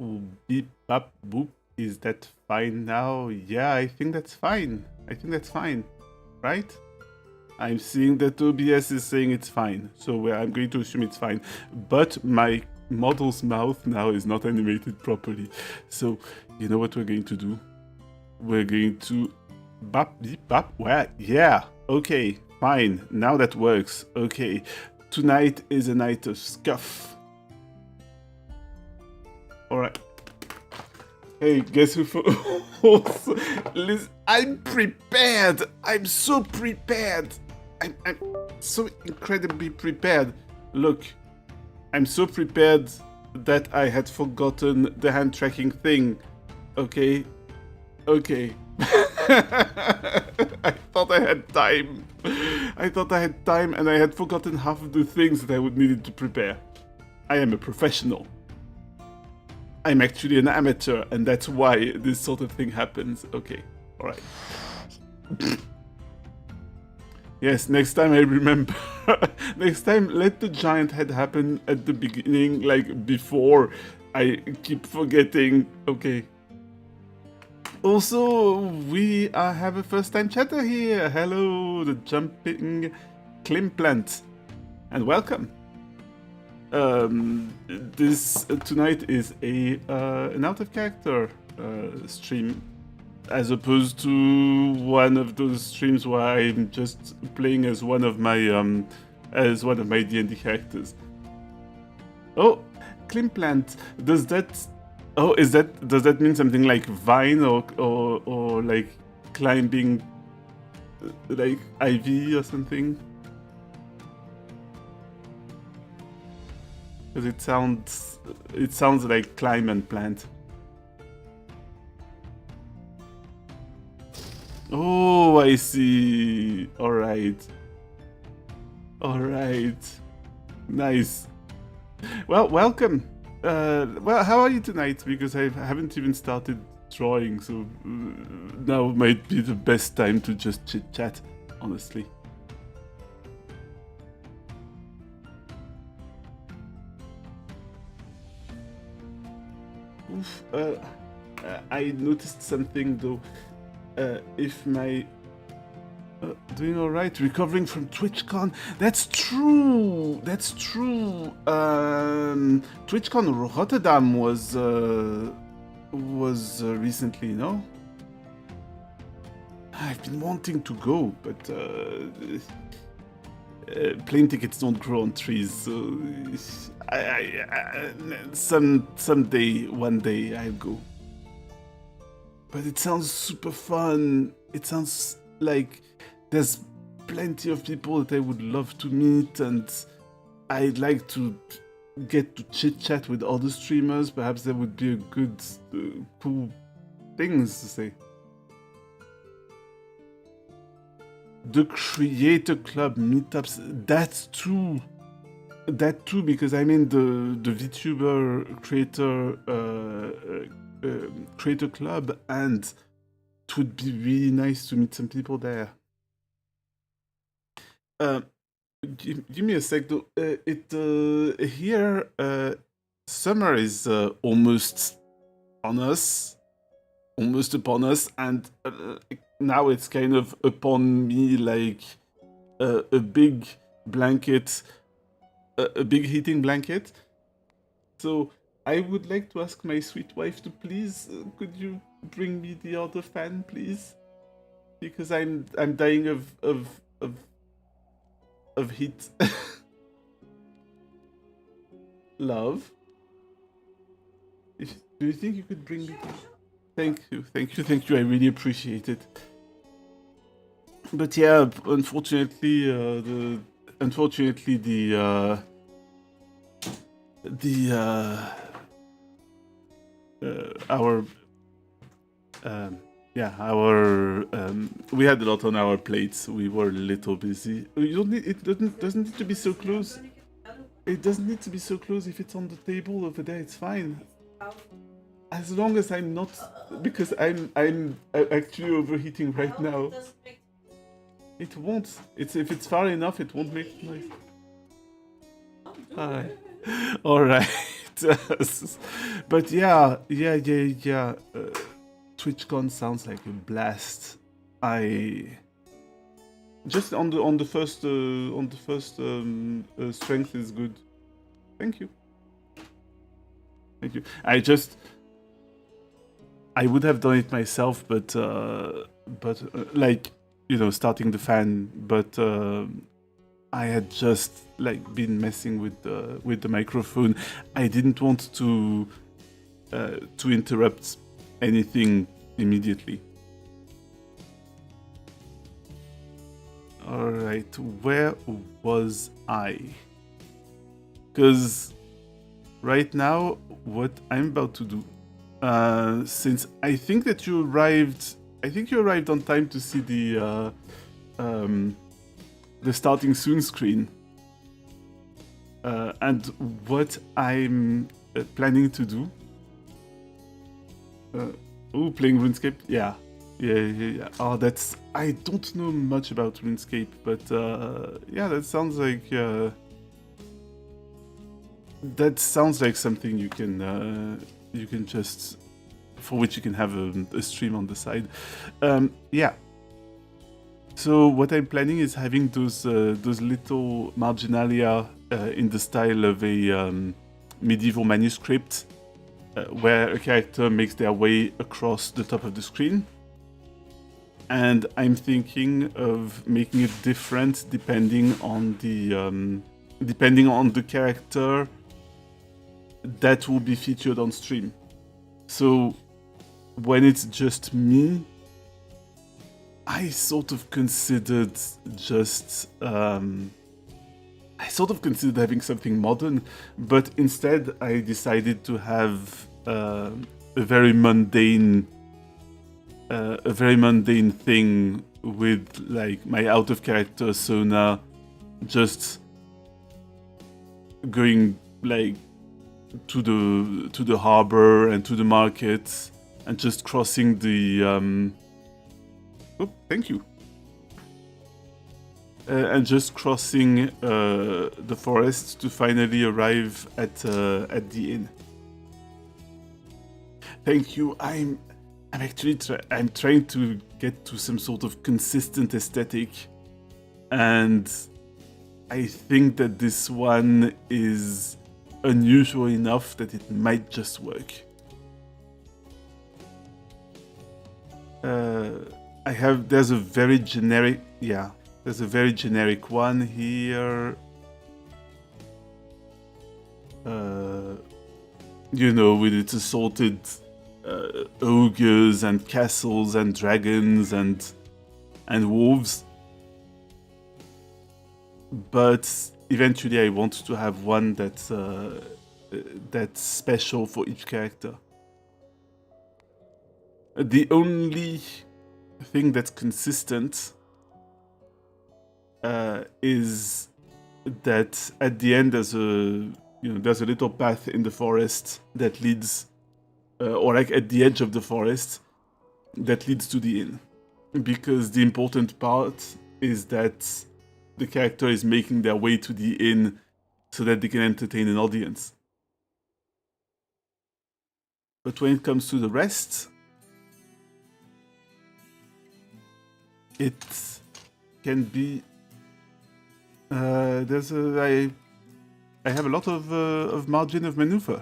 Ooh, beep, bop, boop. Is that fine now? Yeah, I think that's fine. I think that's fine, right? I'm seeing that OBS is saying it's fine, so I'm going to assume it's fine. But my model's mouth now is not animated properly. So, you know what we're going to do? We're going to bop, beep, bop. Well, yeah, okay, fine. Now that works. Okay, tonight is a night of scuff. Alright. Hey, guess who? Listen, I'm prepared. I'm so prepared. I'm so incredibly prepared. Look, I'm so prepared that I had forgotten the hand tracking thing. Okay? Okay. I thought I had time. I thought I had time and I had forgotten half of the things that I would needed to prepare. I am a professional. I'm actually an amateur, and that's why this sort of thing happens. Okay, alright. Yes, next time I remember. Next time, let the giant head happen at the beginning, like before I keep forgetting. Okay. Also, we have a first-time chatter here. Hello, the jumping Klimplant, and welcome. This tonight is an out of character stream, as opposed to one of those streams where I'm just playing as one of my D&D characters. Oh, Klimplant, does that mean something like vine or like climbing, like ivy or something? Because it sounds like climb and plant. Oh, I see. All right. Nice. Well, welcome. Well, how are you tonight? Because I haven't even started drawing, so now might be the best time to just chit chat, honestly. Oof, I noticed something though. If my doing all right, recovering from TwitchCon. That's true. TwitchCon Rotterdam was recently, no? I've been wanting to go, but plane tickets don't grow on trees, so someday, one day, I'll go. But it sounds super fun. It sounds like there's plenty of people that I would love to meet, and I'd like to get to chit-chat with other streamers. Perhaps there would be a good, cool things to say. The Creator Club meetups, that too, because I mean the VTuber Creator Club, and it would be really nice to meet some people there. Give me a sec though. Here, summer is almost upon us, and now it's kind of upon me like a big blanket, a big heating blanket. So I would like to ask my sweet wife to please, could you bring me the other fan, please? Because I'm dying of heat. Love, do you think you could bring me? Thank you. I really appreciate it. But yeah, unfortunately, we had a lot on our plates. We were a little busy. You don't need, it doesn't need to be so close. It doesn't need to be so close. If it's on the table over there, it's fine. As long as I'm not, because I'm actually overheating right now. It won't. It's if it's far enough, it won't make noise. Hi. All right. But yeah. TwitchCon sounds like a blast. I just on the first strength is good. Thank you. Thank you. I would have done it myself, but like, you know, starting the fan, but I had just like been messing with the microphone. I didn't want to interrupt anything immediately. All right, where was I? Because right now, what I'm about to do, since I think that you arrived on time to see the starting soon screen. And what I'm planning to do. Playing RuneScape? Yeah. Oh, I don't know much about RuneScape, but yeah, that sounds like something you can just, for which you can have a stream on the side. Yeah. So what I'm planning is having those little marginalia in the style of a medieval manuscript, where a character makes their way across the top of the screen. And I'm thinking of making it different depending on the character that will be featured on stream. So when it's just me, I sort of considered having something modern, but instead I decided to have a very mundane thing with like my out of character Sona just going like to the harbor and to the market and just crossing the thank you. And just crossing the forest to finally arrive at the inn. Thank you. I'm actually I'm trying to get to some sort of consistent aesthetic, and I think that this one is unusual enough that it might just work. There's a very generic one here. You know, with its assorted ogres and castles and dragons and wolves. But eventually I want to have one that's special for each character. The only thing that's consistent is that at the end there's a little path in the forest that leads, or like at the edge of the forest that leads to the inn, because the important part is that the character is making their way to the inn so that they can entertain an audience. But when it comes to the rest, it can be I have a lot of margin of maneuver.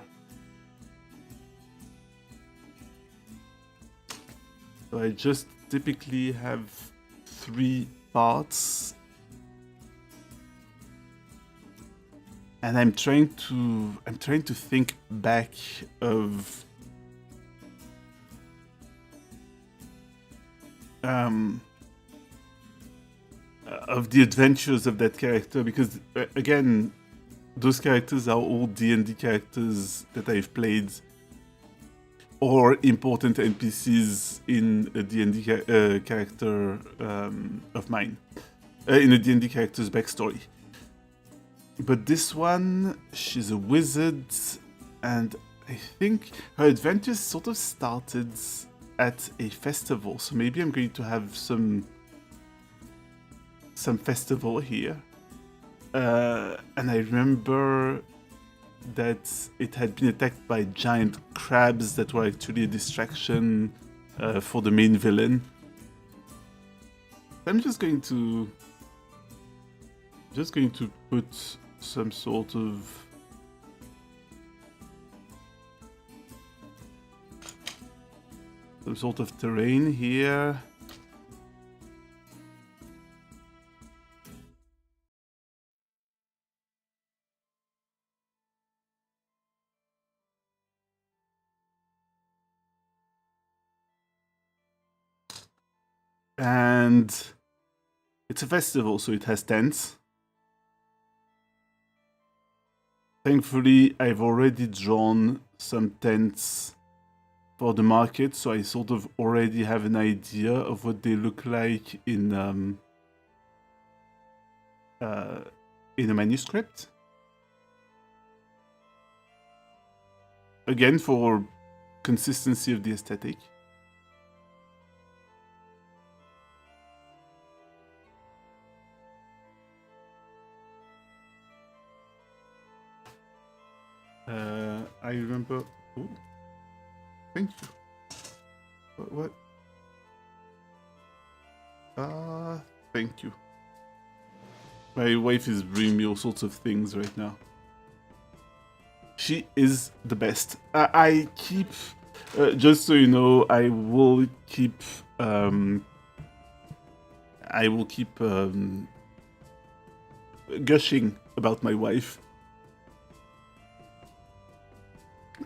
So I just typically have 3 parts, and I'm trying to think back of the adventures of that character, because again, those characters are all D&D characters that I've played, or important NPCs in a D&D character of mine, in a D&D character's backstory. But this one, she's a wizard, and I think her adventure sort of started at a festival, so maybe I'm going to have some festival here. And I remember that it had been attacked by giant crabs that were actually a distraction for the main villain. I'm just going to put some sort of terrain here. And it's a festival, so it has tents. Thankfully, I've already drawn some tents for the market, so I sort of already have an idea of what they look like in a manuscript. Again, for consistency of the aesthetic. I remember. Ooh, thank you. What? Thank you. My wife is bringing me all sorts of things right now. She is the best. I keep, just so you know, I will keep gushing about my wife.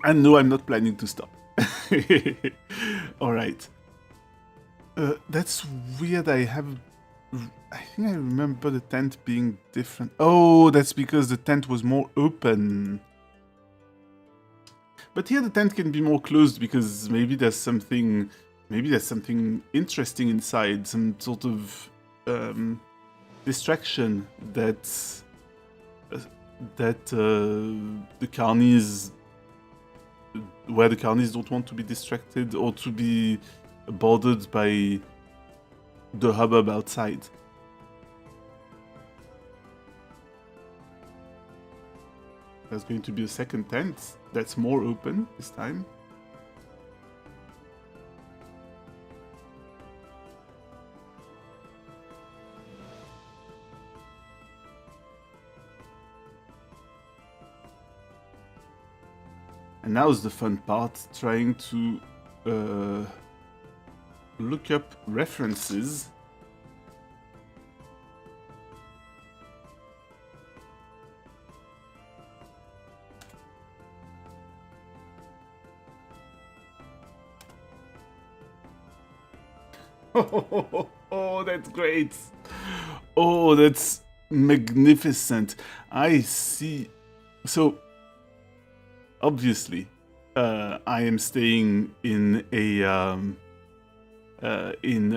And no, I'm not planning to stop. Alright. That's weird. I think I remember the tent being different. Oh, that's because the tent was more open. But here the tent can be more closed because maybe there's something interesting inside, some sort of distraction that the carnies, where the carnies don't want to be distracted or to be bothered by the hubbub outside. There's going to be a second tent that's more open this time. And now's the fun part, trying to look up references. Oh, that's great. Oh, that's magnificent. I see. So, obviously, I am staying in a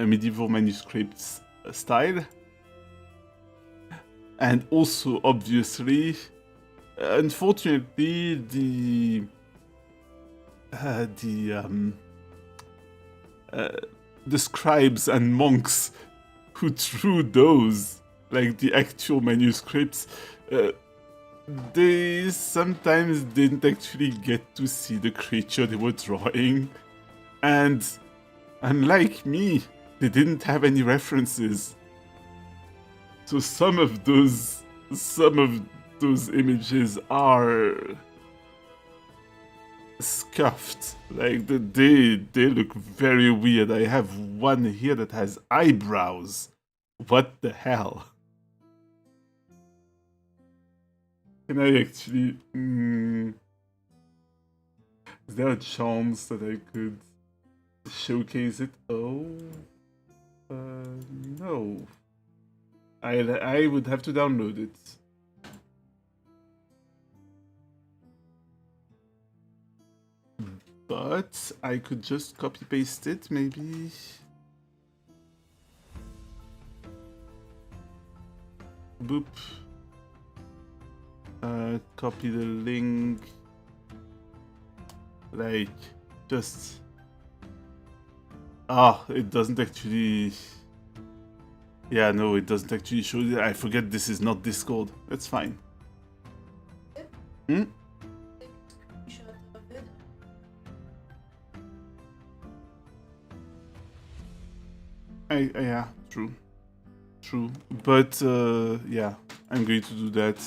medieval manuscripts style, and also obviously, unfortunately, the scribes and monks who drew those, like the actual manuscripts, they sometimes didn't actually get to see the creature they were drawing. And unlike me, they didn't have any references. So some of those images are scuffed. Like they look very weird. I have one here that has eyebrows. What the hell? Can I actually? Is there a chance that I could showcase it? Oh, no. I would have to download it. But I could just copy paste it, maybe. Boop. Copy the link. Like, just... Ah, it doesn't actually... Yeah, no, it doesn't actually show you. I forget this is not Discord. That's fine. Hmm? Yeah, true. True. But, yeah, I'm going to do that.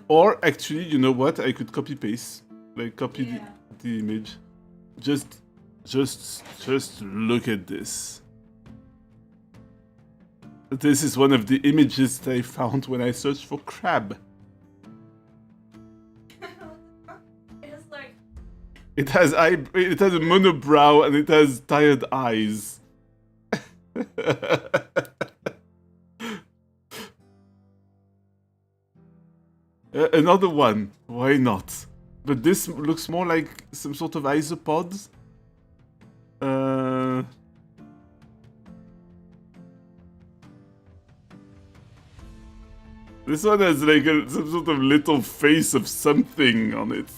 Or, actually, you know what? I could copy-paste. Like, copy the image. Just look at this. This is one of the images that I found when I searched for crab. It has a monobrow and it has tired eyes. Another one. Why not? But this looks more like some sort of isopod. This one has like some sort of little face of something on it.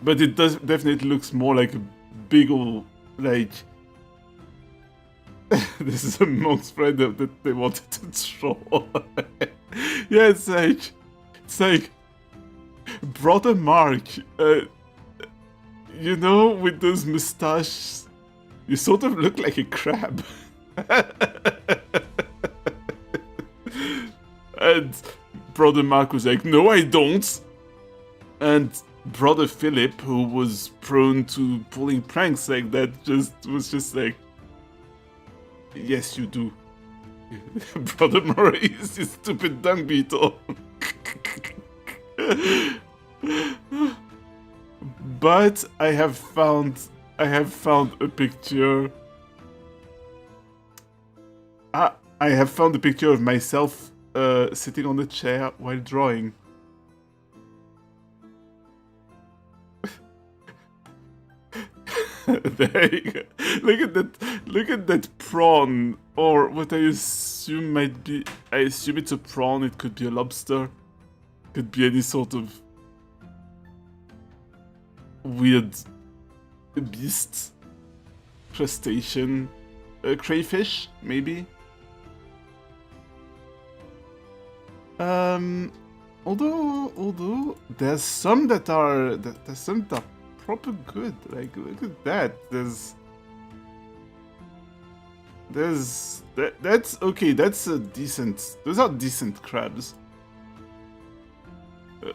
But it definitely looks more like a big old, like... This is a monk's friend that they wanted to draw. Yeah, it's like... Brother Mark, you know, with those mustaches, you sort of look like a crab. And Brother Mark was like, no, I don't. And Brother Philip, who was prone to pulling pranks like that, was just like, yes, you do. Brother Maurice, you stupid dung beetle. But I have found a picture. I have found a picture of myself sitting on a chair while drawing. There you go. Look at that prawn, or what I assume might be. I assume it's a prawn. It could be a lobster. Could be any sort of weird beast, crustacean, crayfish, maybe. Although there's some that are proper good. Like, look at that. That's okay. That's a decent. Those are decent crabs.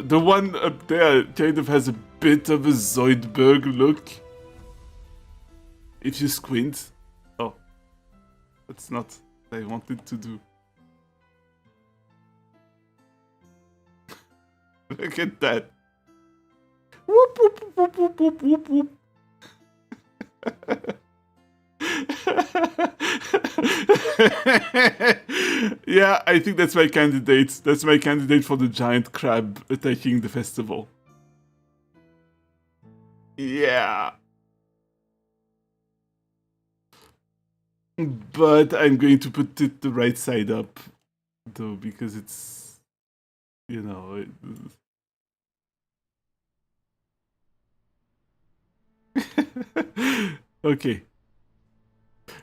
The one up there kind of has a bit of a Zoidberg look. If you squint. Oh, that's not what I wanted to do. Look at that. Whoop, whoop, whoop, whoop, whoop, whoop, whoop. Yeah, I think that's my candidate. That's my candidate for the giant crab attacking the festival. Yeah. But I'm going to put it the right side up, though, because it's, you know... Okay.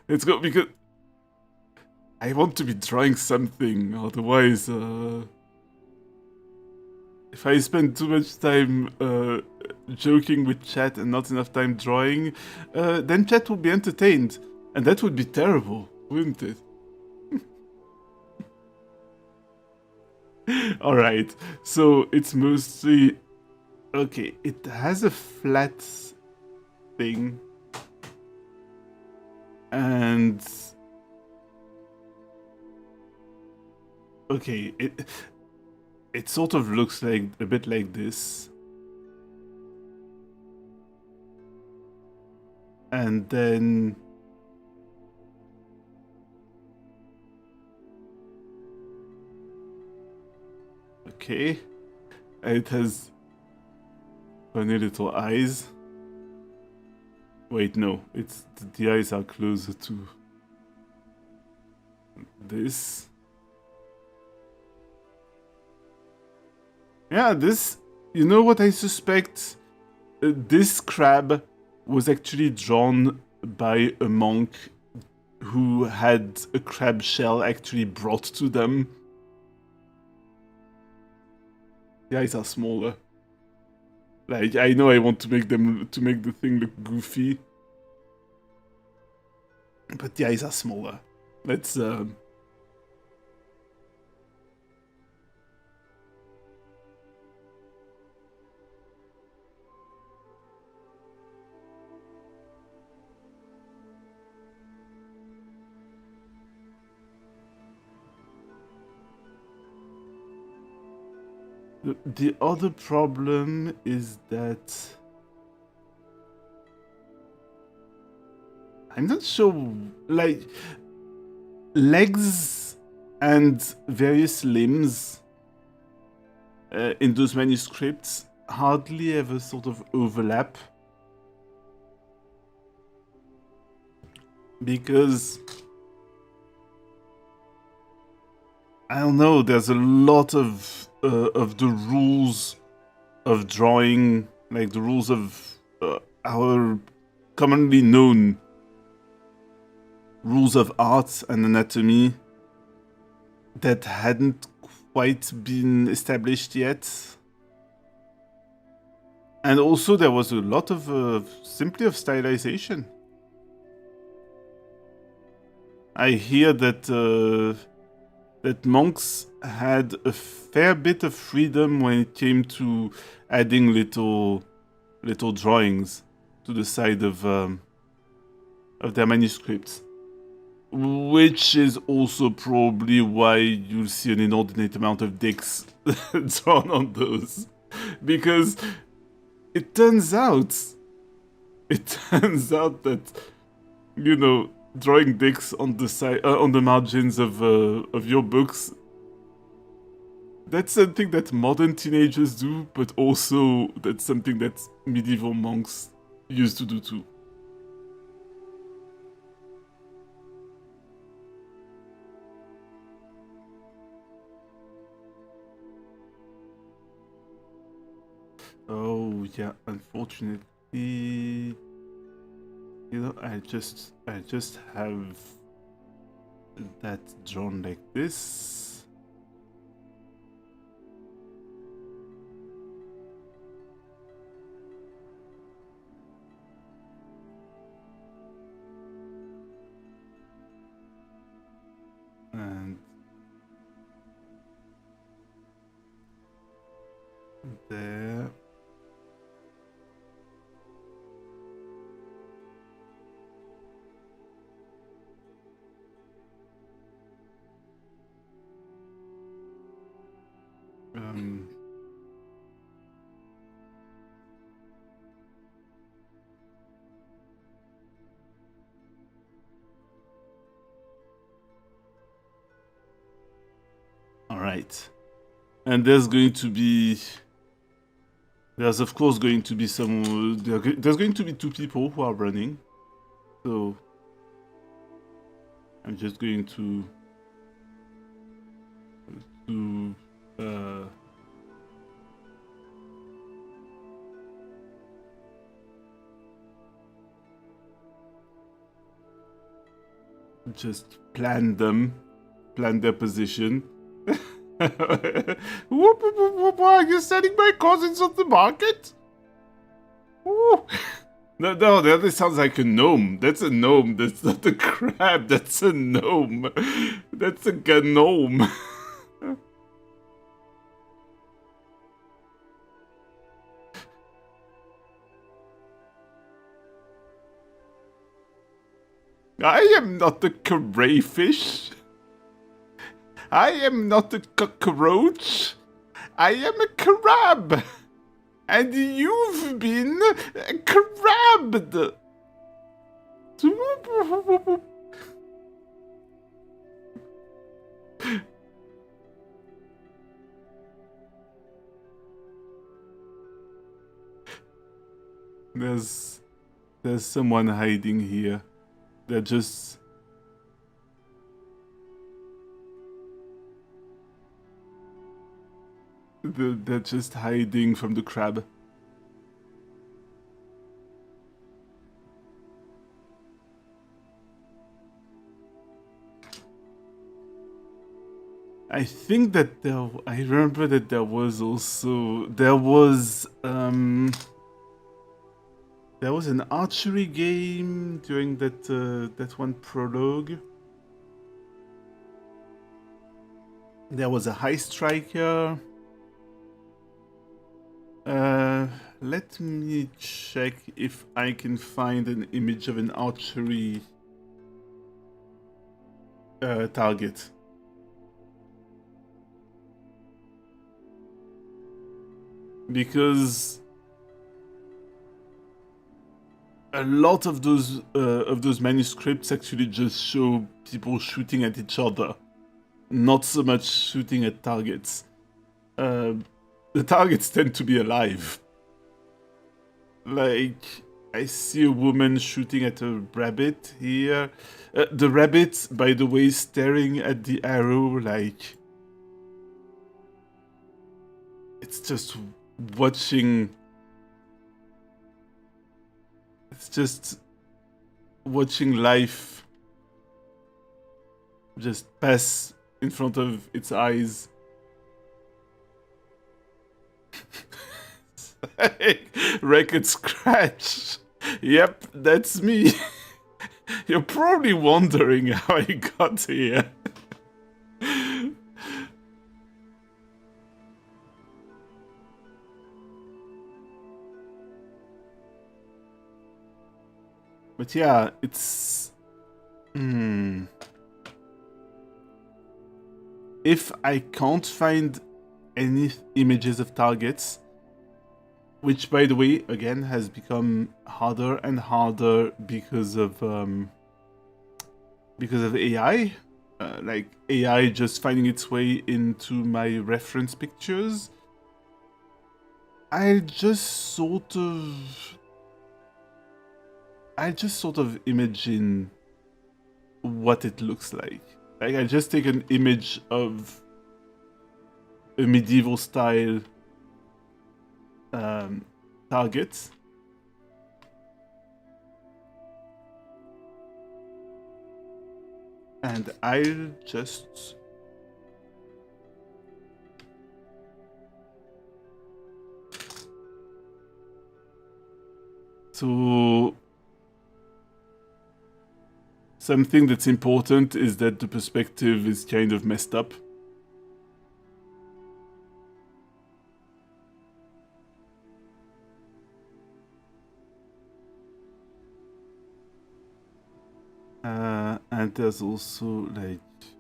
Let's go, because I want to be drawing something, otherwise, if I spend too much time joking with chat and not enough time drawing, then chat will be entertained. And that would be terrible, wouldn't it? Alright, so it's mostly... Okay, it has a flat thing. And... Okay, it sort of looks like a bit like this. And then... Okay. It has funny little eyes. Wait, no. It's the eyes are closer to this. Yeah, this You know what I suspect? This crab was actually drawn by a monk who had a crab shell actually brought to them. The eyes are smaller. Like, I know I want to make the thing look goofy, but the eyes are smaller. Let's the other problem is that I'm not sure, like, legs and various limbs in those manuscripts hardly ever sort of overlap. Because I don't know, there's a lot of the rules of drawing, like the rules of our commonly known rules of art and anatomy that hadn't quite been established yet. And also there was a lot of simply of stylization. I hear that that monks had a fair bit of freedom when it came to adding little drawings to the side of their manuscripts, which is also probably why you'll see an inordinate amount of dicks drawn on those, because it turns out that, you know, drawing dicks on the side, on the margins of your books, that's something that modern teenagers do, but also that's something that medieval monks used to do too. Oh yeah, unfortunately, you know, I just have that drawn like this. And there. All right. And there's of course going to be some, there's going to be two people who are running. So I'm just going to just plan their position. Are you selling my cousins on the market? Ooh. No, that sounds like a gnome. That's a gnome. That's not a crab. That's a gnome. That's a gnome. I am not a crayfish. I am not a cockroach. I am a crab. And you've been crabbed. There's someone hiding here. They're just... They're just hiding from the crab. I think that I remember that there was an archery game during that one prologue. There was a high striker. Let me check if I can find an image of an archery target. Because a lot of those manuscripts actually just show people shooting at each other, not so much shooting at targets. The targets tend to be alive. Like, I see a woman shooting at a rabbit here. The rabbit, by the way, staring at the arrow, like... It's just watching... It's just watching life just pass in front of its eyes. Record scratch. Yep, that's me. You're probably wondering how I got here. But yeah, it's... If I can't find any images of targets, which, by the way, again, has become harder and harder because of AI. Like, AI just finding its way into my reference pictures. I just sort of imagine what it looks like. Like, I just take an image of a medieval style target. And I'll just... So... Something that's important is that the perspective is kind of messed up. And there's also, like,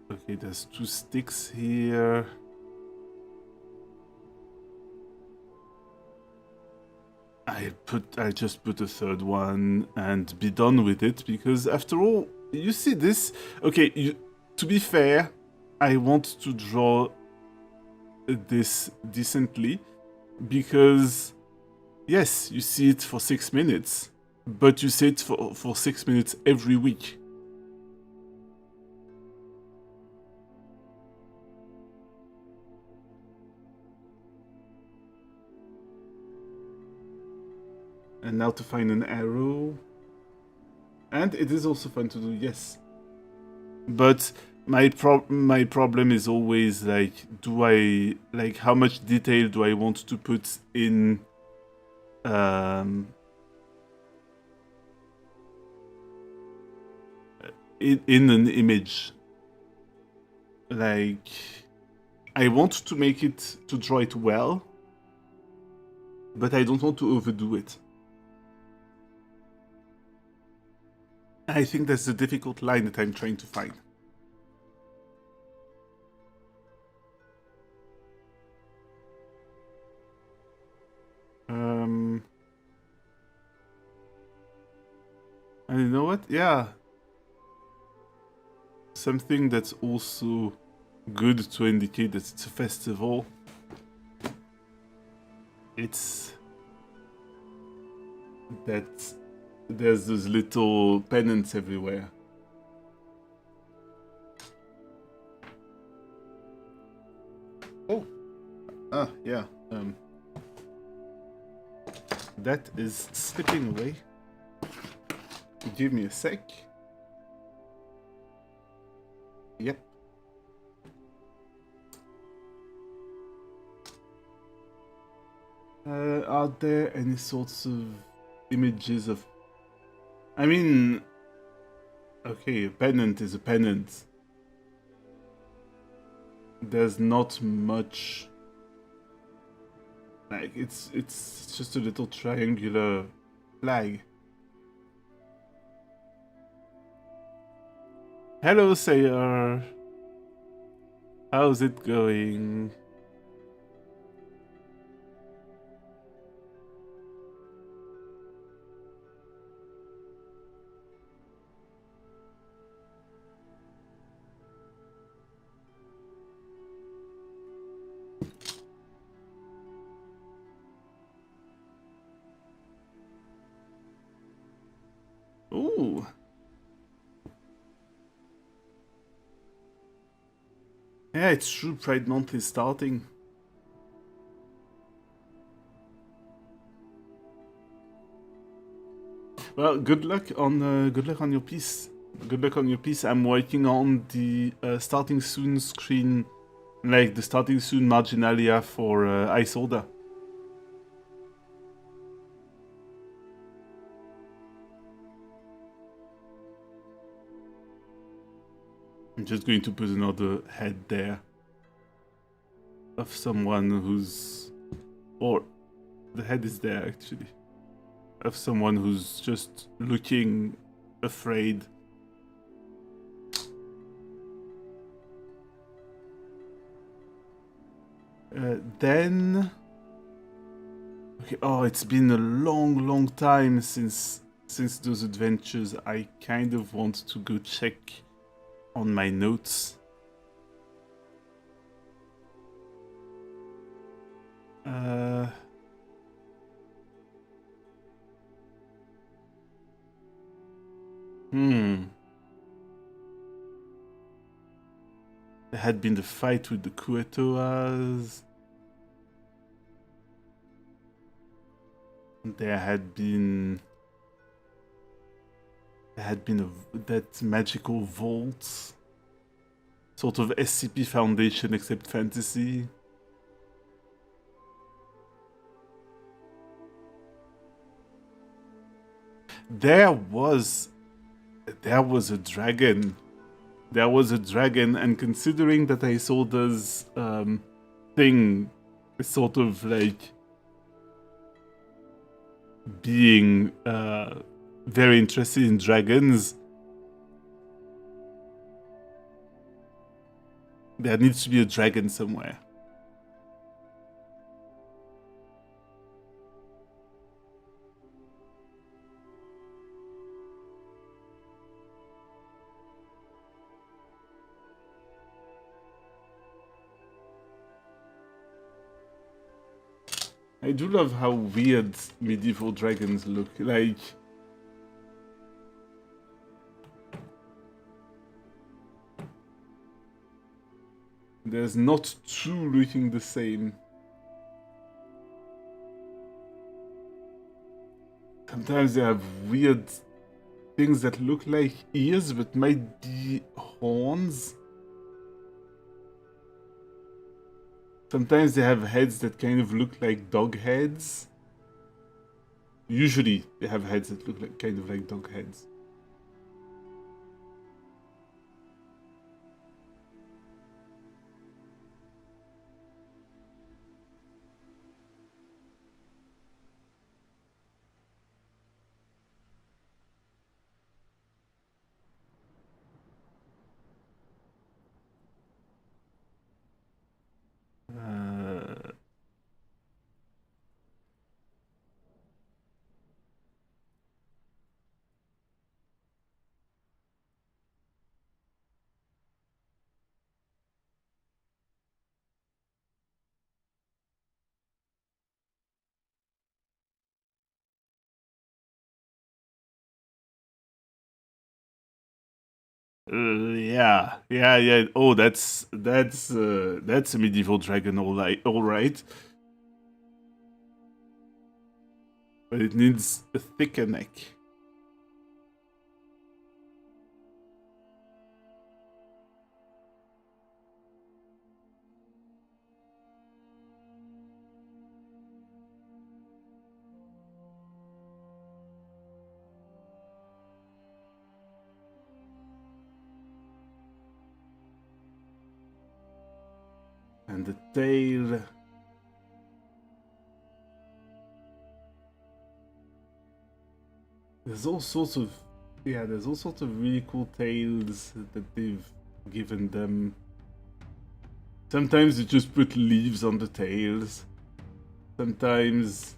okay, there's 2 sticks here. I'll just put a 3rd one and be done with it, because after all, you see this? Okay, to be fair, I want to draw this decently, because yes, you see it for 6 minutes, but you see it for 6 minutes every week. And now to find an arrow. And it is also fun to do, yes. But my problem is always, like, how much detail do I want to put in an image? Like, I want to draw it well, but I don't want to overdo it. I think that's the difficult line that I'm trying to find. And you know what? Yeah. Something that's also good to indicate that it's a festival. It's that there's those little pennants everywhere. Oh. Yeah. That is slipping away. Give me a sec. Yep. Are there any sorts of images of... I mean... Okay, a pennant is a pennant. There's not much... Like, it's just a little triangular flag. Hello, Sayer. How's it going? Ooh. Yeah, it's true. Pride Month is starting. Well, good luck on your piece. Good luck on your piece. I'm working on the starting soon screen, like the starting soon marginalia for Isolda. I'm just going to put another head there of someone who's, or the head is there actually, of someone who's just looking afraid. Then, okay. Oh, it's been a long time since those adventures. I kind of want to go check on my notes. There had been the fight with the Kuetoas. There had been that magical vault, sort of SCP Foundation except fantasy. There was a dragon. There was a dragon, and considering that Isolda's thing is sort of like being very interested in dragons, there needs to be a dragon somewhere. I do love how weird medieval dragons look. Like, there's not two looking the same. Sometimes they have weird things that look like ears but might be horns. Sometimes they have heads that kind of look like dog heads. Usually they have heads that look like kind of like dog heads. Yeah. Oh, that's a medieval dragon, all right. But it needs a thicker neck. And the tail. There's all sorts of really cool tails that they've given them. Sometimes they just put leaves on the tails. Sometimes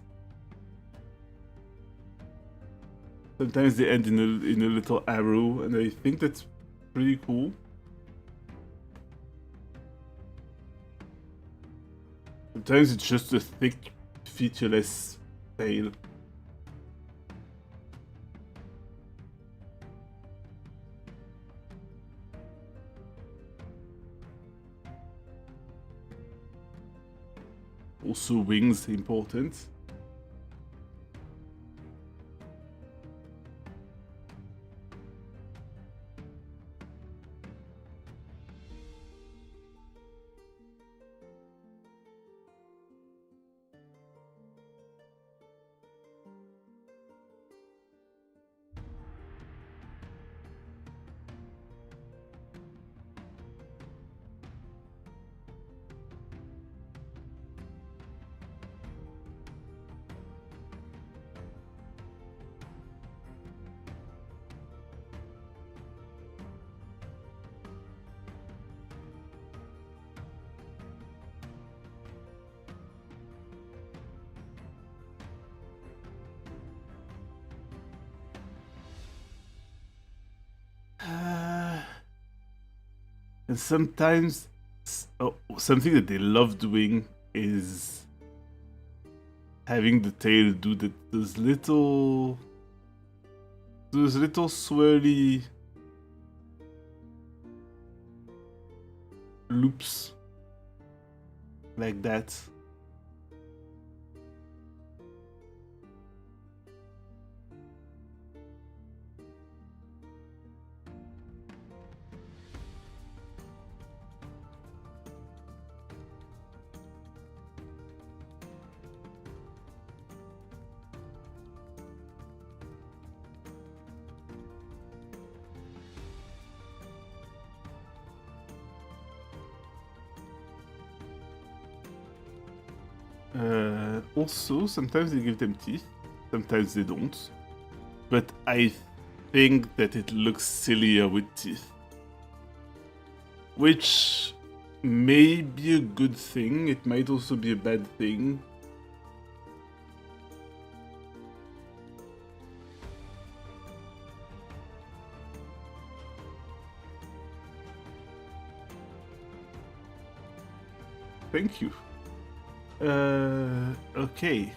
they end in a little arrow, and I think that's pretty cool. Sometimes it's just a thick, featureless tail. Also wings, important. And sometimes, something that they love doing is having the tail do those little swirly loops like that. Also, sometimes they give them teeth, sometimes they don't. But I think that it looks sillier with teeth. Which may be a good thing, it might also be a bad thing. Thank you. Okay.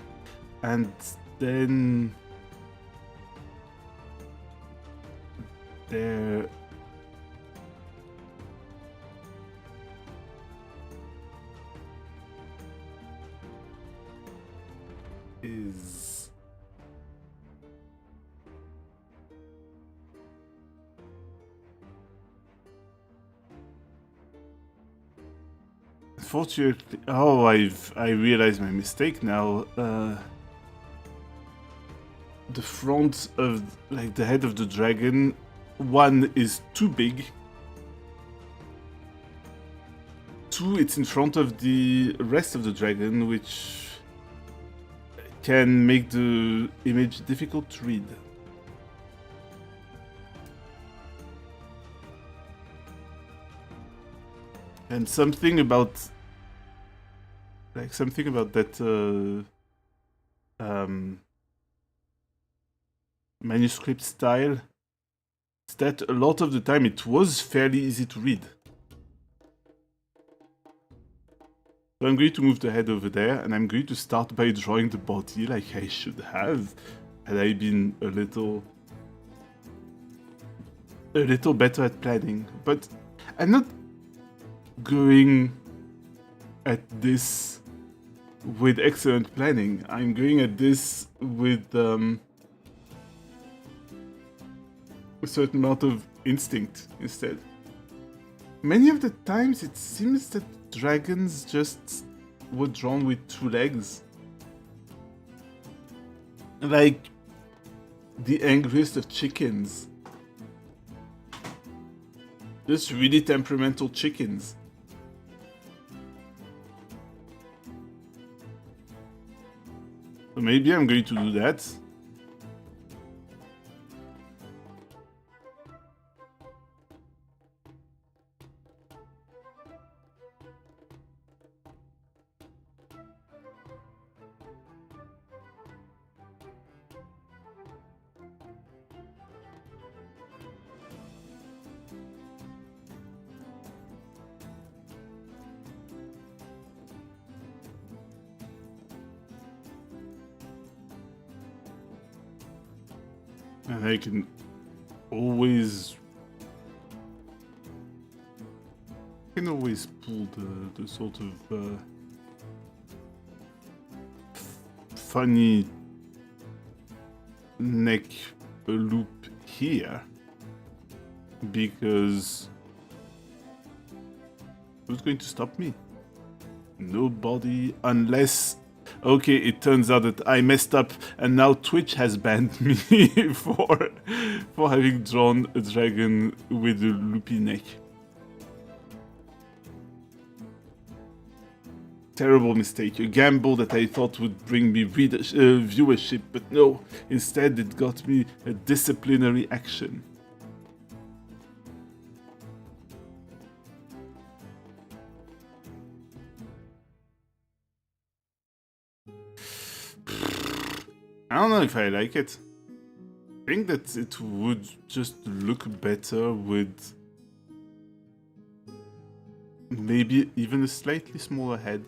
And then there is unfortunately, I realize my mistake now. The front of like the head of the dragon, one is too big. Two, it's in front of the rest of the dragon, which can make the image difficult to read. And something about that manuscript style is that a lot of the time it was fairly easy to read. So I'm going to move the head over there, and I'm going to start by drawing the body like I should have, had I been a little a little better at planning, but I'm not going at this with excellent planning. I'm going at this with a certain amount of instinct instead. Many of the times it seems that dragons just were drawn with 2 legs. Like the angriest of chickens. Just really temperamental chickens. So maybe I'm going to do that. And I can always pull the sort of funny neck loop here, because who's going to stop me? Nobody, unless... Okay, it turns out that I messed up, and now Twitch has banned me for having drawn a dragon with a loopy neck. Terrible mistake. A gamble that I thought would bring me viewership, but no. Instead, it got me a disciplinary action. I don't know if I like it. I think that it would just look better with maybe even a slightly smaller head.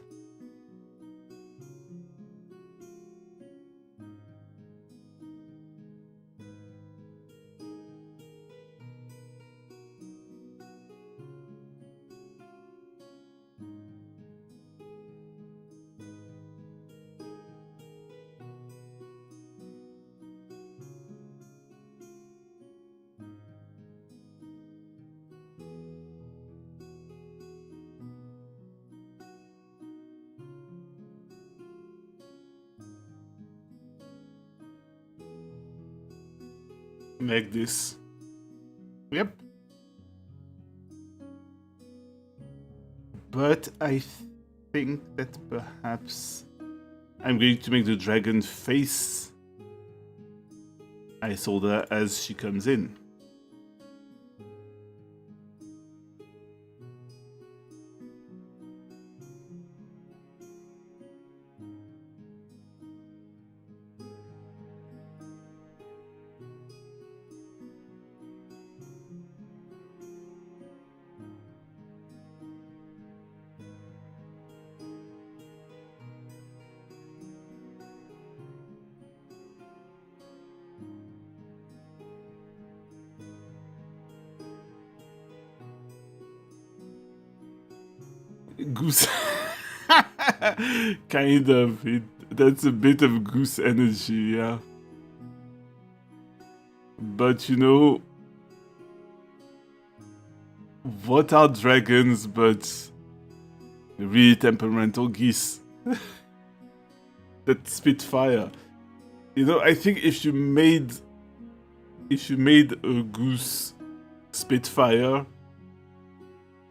Like this. Yep. But I think that perhaps I'm going to make the dragon face Isolda as she comes in. Goose. Kind of. That's a bit of goose energy, yeah. But you know, what are dragons but really temperamental geese that spit fire? You know, I think if you made a goose spit fire,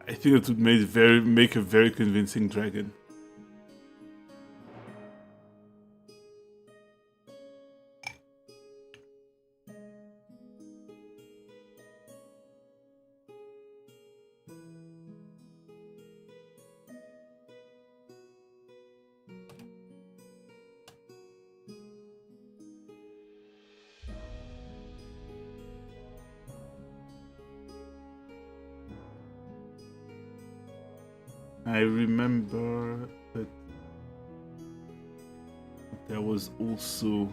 I think it would make a very convincing dragon. I remember that there was also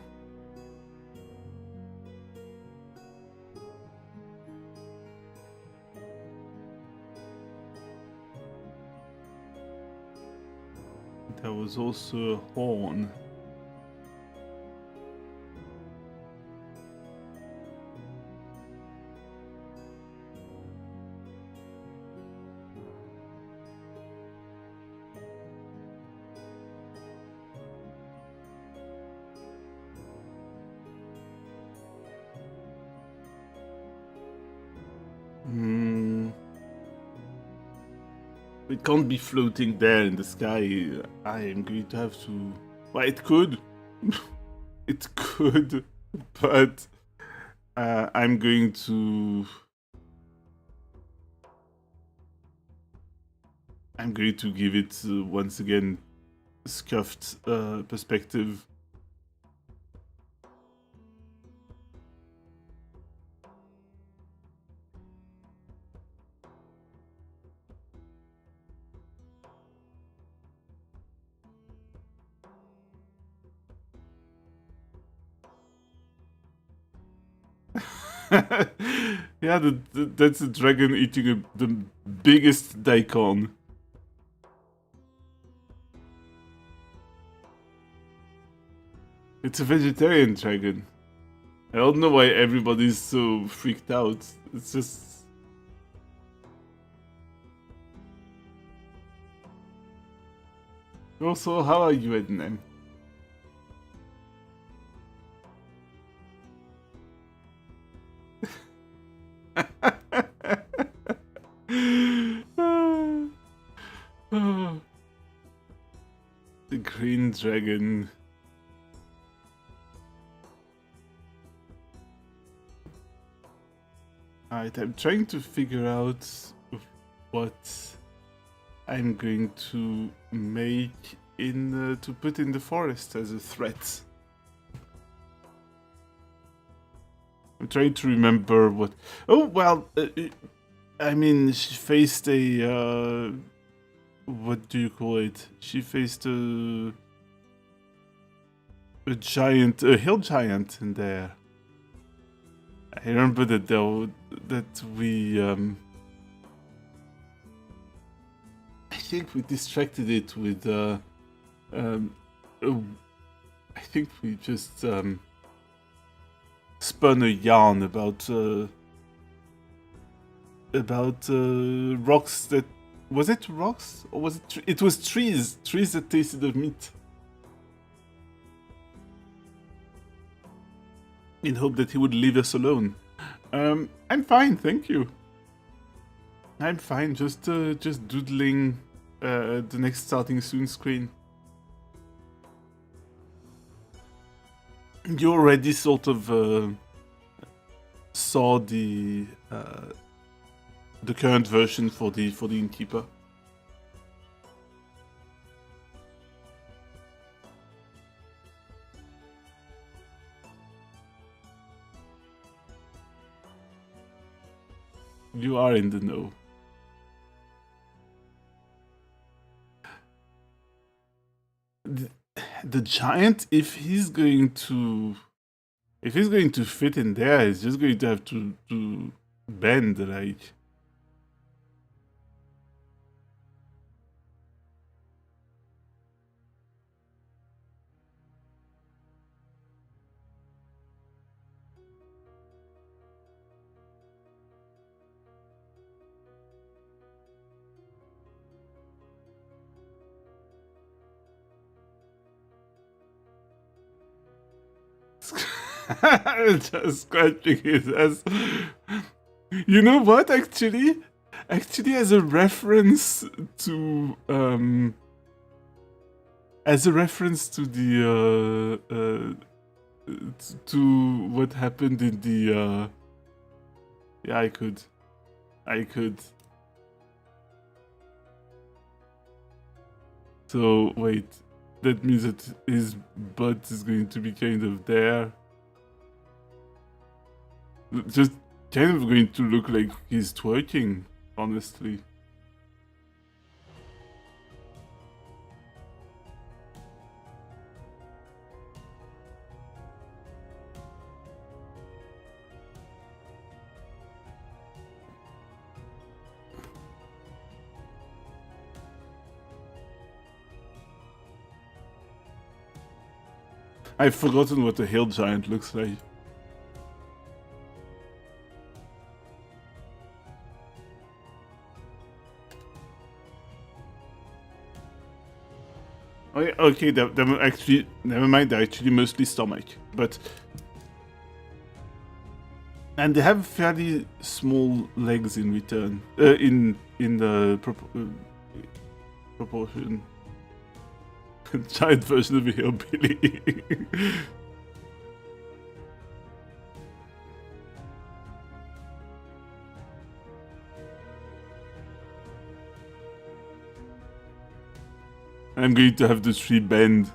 there was also a horn. It can't be floating there in the sky. I am going to have to... Well, it could. It could. But I'm going to... I'm going to give it, once again, scuffed perspective. Yeah, that's a dragon eating the biggest daikon. It's a vegetarian dragon. I don't know why everybody's so freaked out. It's just... Also, how are you, Edna? The green dragon. Alright, I'm trying to figure out what I'm going to make in to put in the forest as a threat. I'm trying to remember what... Oh, well, I mean, she faced a... what do you call it? She faced a giant, a hill giant in there. I remember that that we... I think we distracted it with... I think we just... spun a yarn about rocks that... Was it rocks? Or was it... It was trees. Trees that tasted of meat. In hope that he would leave us alone. I'm fine, thank you. I'm fine, just doodling the next starting soon screen. You already sort of saw the current version for the innkeeper. You are in the know. The giant, if he's going to fit in there, he's just going to have to bend, like. Just scratching his ass. You know what? Actually, as a reference to the to what happened in the yeah, I could. So wait, that means that his butt is going to be kind of there. Just kind of going to look like he's twerking, honestly. I've forgotten what a hill giant looks like. Oh, yeah, okay, they're actually, never mind, they're actually mostly stomach. But, and they have fairly small legs in return, in the proportion. Giant version of a hillbilly. I'm going to have the tree bend.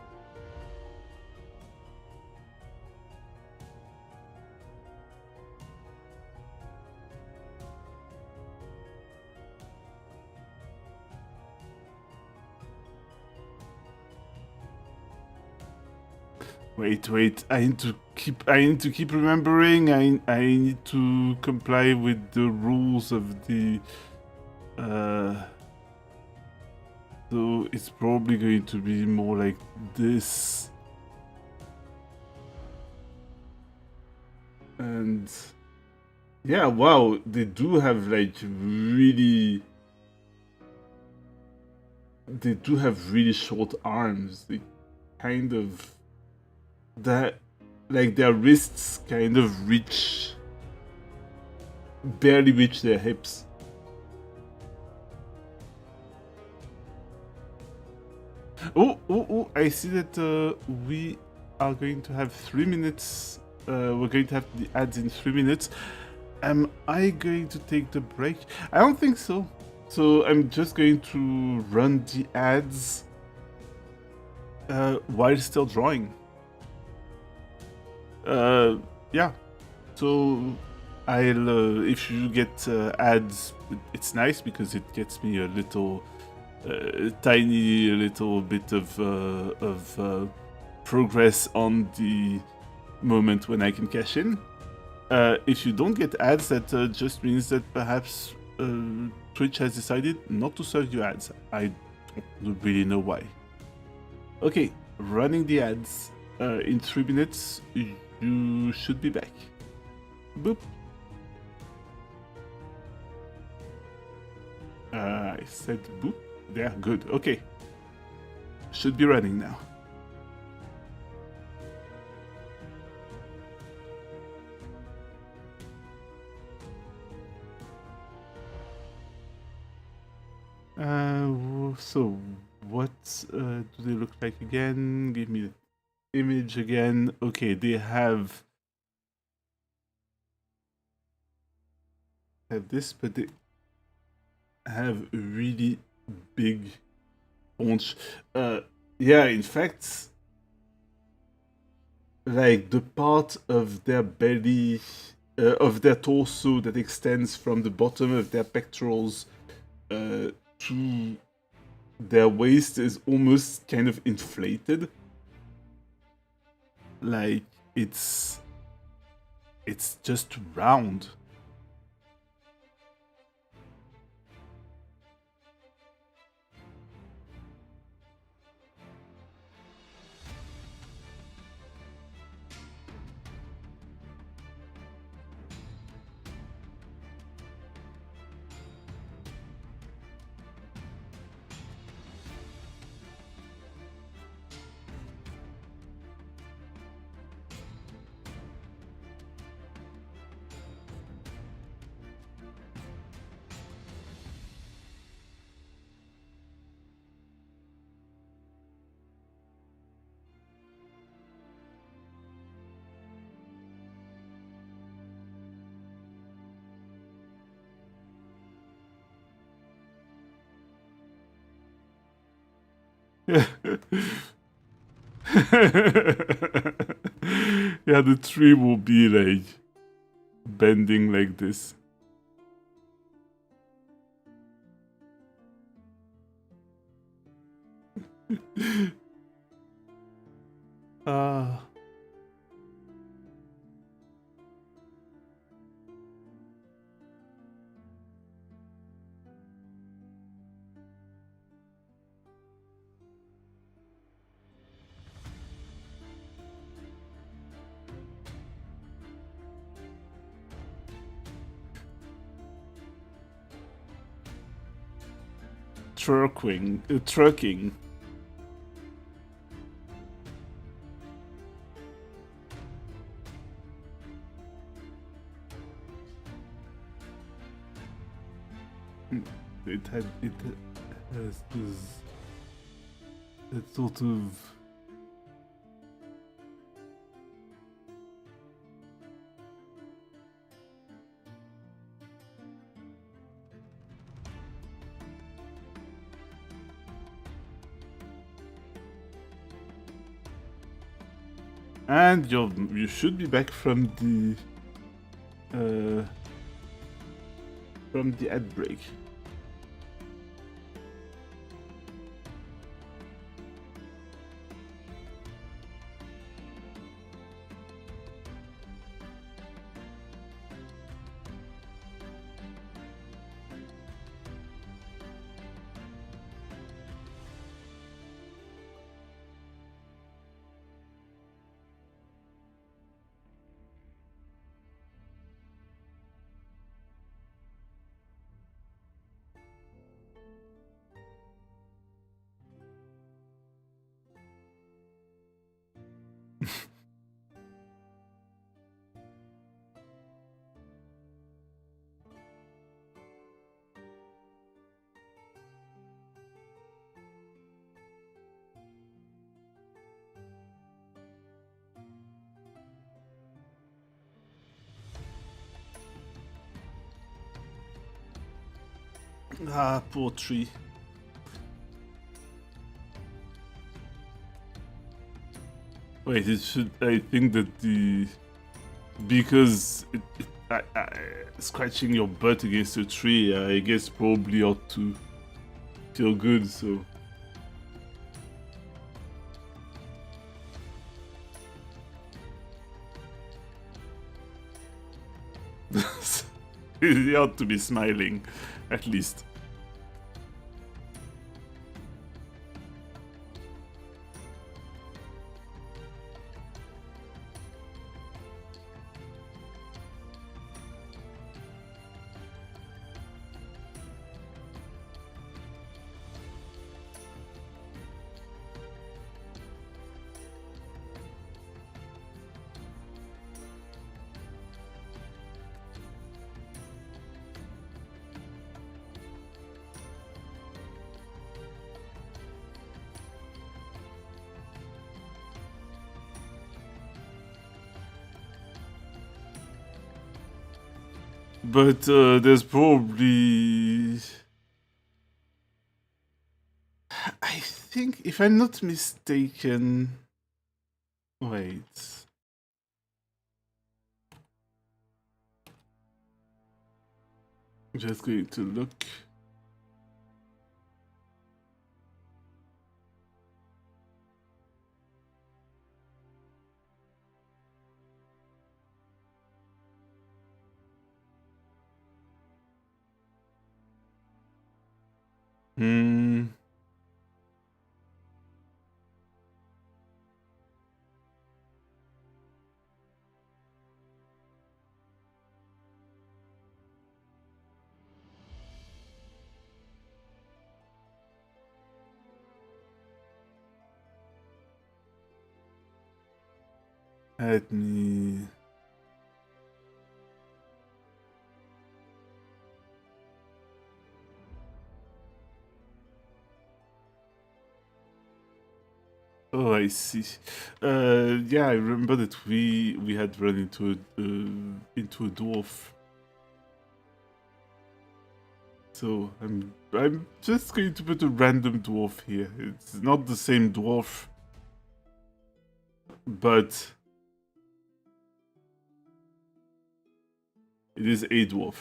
Wait, I need to keep remembering. I need to comply with the rules of the so it's probably going to be more like this. And yeah, wow, they do have like really short arms. They kind of that like their wrists kind of barely reach their hips. Oh, I see that we are going to have 3 minutes. We're going to have the ads in 3 minutes. Am I going to take the break? I don't think so. So I'm just going to run the ads while still drawing. Yeah. So I'll if you get ads, it's nice because it gets me a little tiny little bit of progress on the moment when I can cash in. If you don't get ads, that just means that perhaps Twitch has decided not to serve you ads. I don't really know why. Okay, running the ads. In 3 minutes, you should be back. Boop. I said boop. There, good. Okay. Should be running now. So what do they look like again? Give me the image again. Okay, they have this, but they have a really big paunch. Yeah, in fact, like the part of their belly, of their torso that extends from the bottom of their pectorals to their waist is almost kind of inflated. Like it's just round. Yeah, the tree will be like bending like this. Ah. trucking. It has this that sort of and you should be back from the ad break. Ah, poor tree. Wait, it should. I think that because scratching your butt against a tree, I guess probably ought to feel good. So. You ought to be smiling, at least. But there's probably... I think, if I'm not mistaken... Wait... I'm just going to look... Let me... Oh, I see. Yeah, I remember that we had run into a dwarf. So I'm just going to put a random dwarf here. It's not the same dwarf, but it is a dwarf.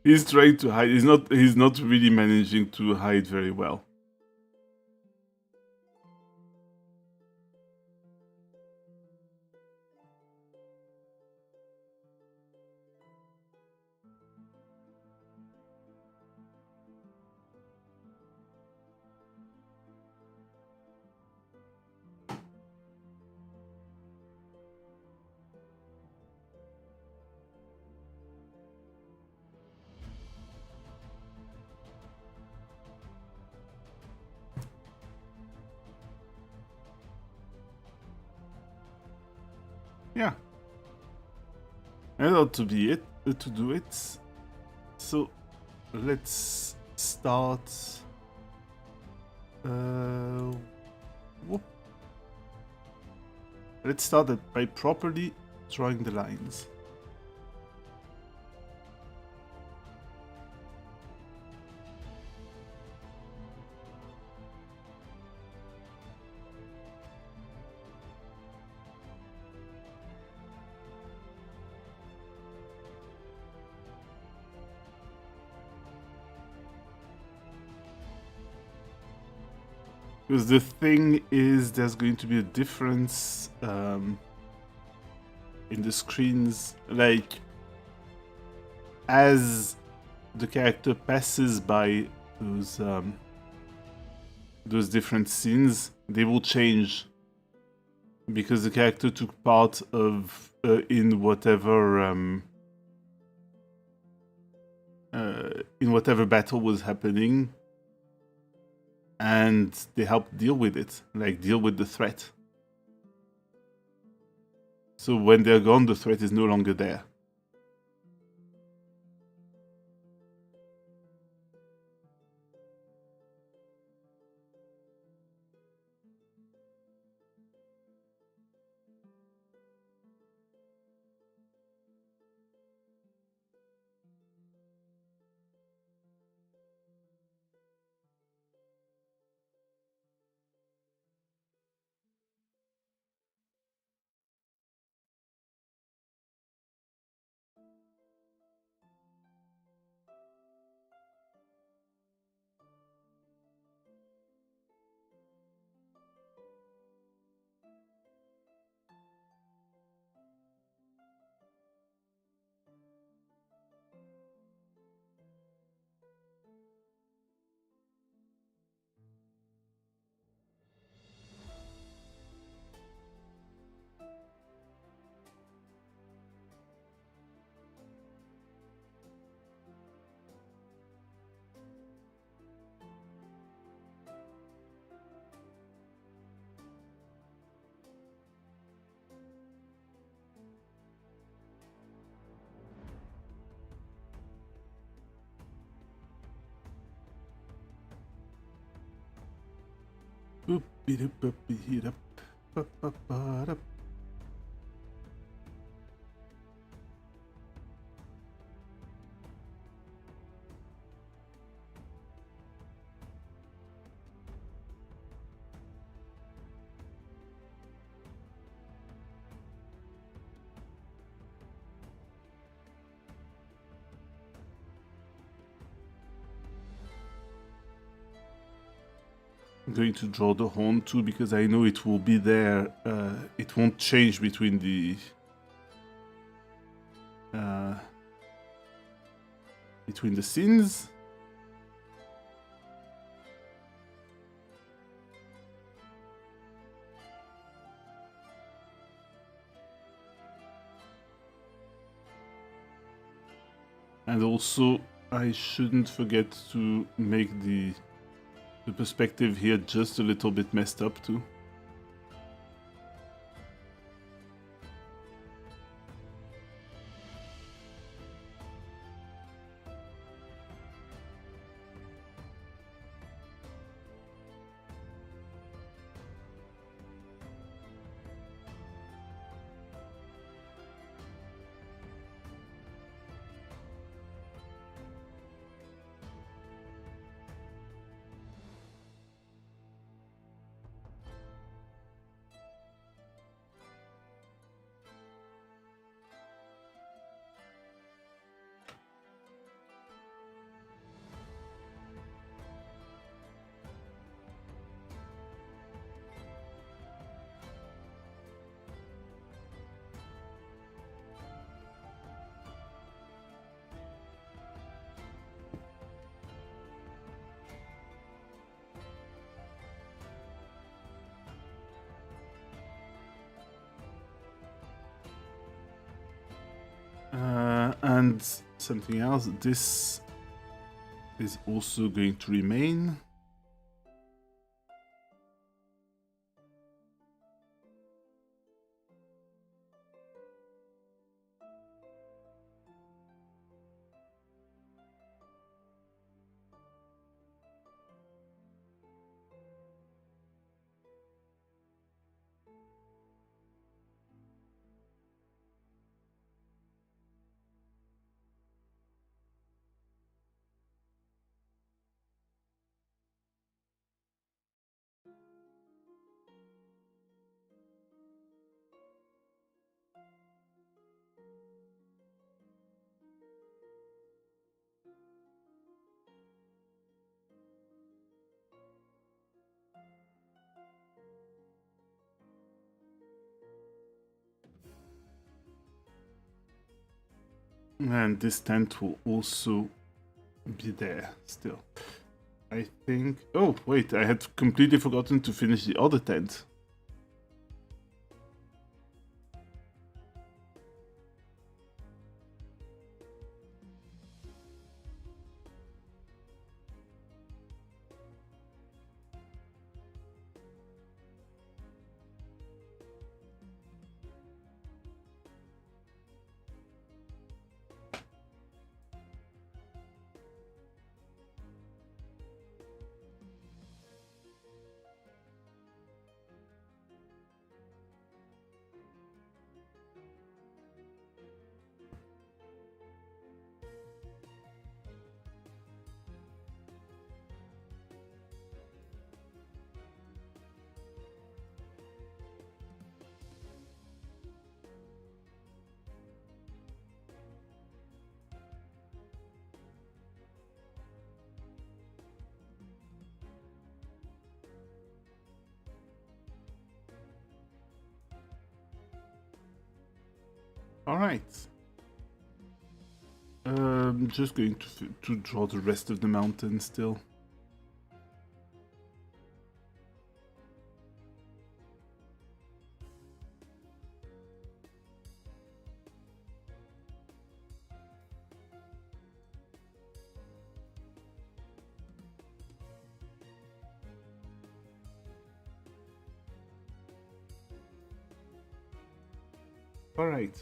He's trying to hide. He's not really managing to hide very well. Yeah. That ought to be it, to do it. So, let's start... whoop. Let's start by properly drawing the lines. Because the thing is, there's going to be a difference in the screens. Like, as the character passes by those different scenes, they will change. Because the character took part of in whatever battle was happening. And they help deal with it, like deal with the threat. So when they're gone, the threat is no longer there. I'm going to draw the horn too because I know it will be there. It won't change between the scenes. And also, I shouldn't forget to make the perspective here just a little bit messed up too. And something else, this is also going to remain. And this tent will also be there still. I think... Oh, wait, I had completely forgotten to finish the other tent. All right. Just going to draw the rest of the mountain still. All right.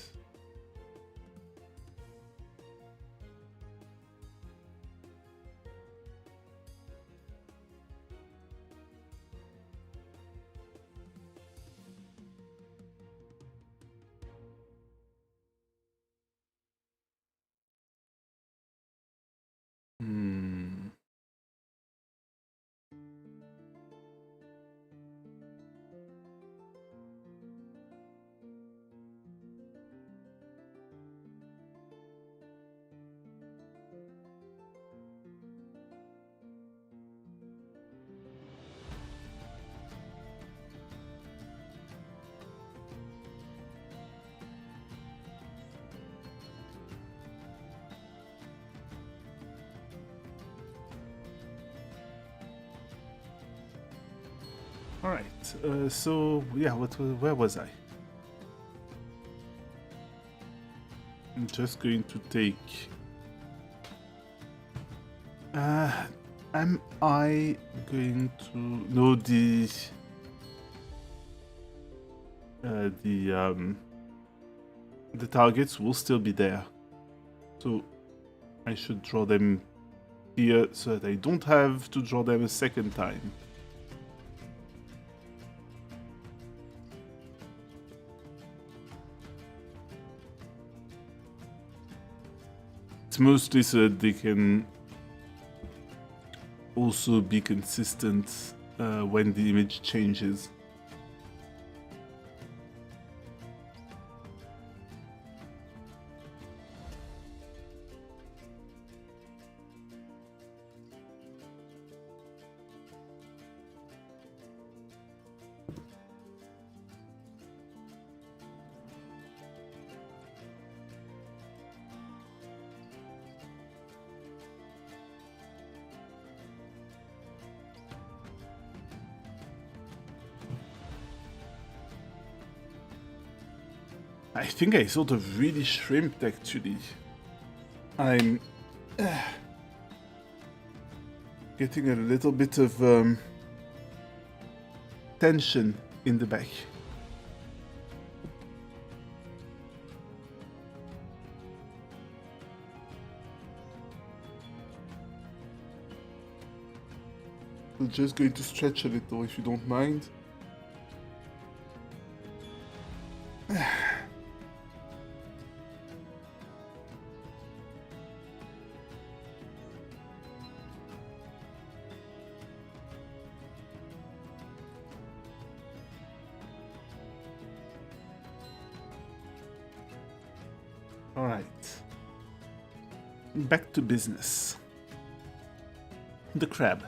Hmm. All right. So yeah, where was I? I'm just going to take. Am I going to know the targets will still be there, so I should draw them here so that I don't have to draw them a second time. It's mostly so that they can also be consistent when the image changes. I think I sort of really shrimped actually. I'm getting a little bit of tension in the back. I'm just going to stretch a little if you don't mind. All right. Back to business. The crab.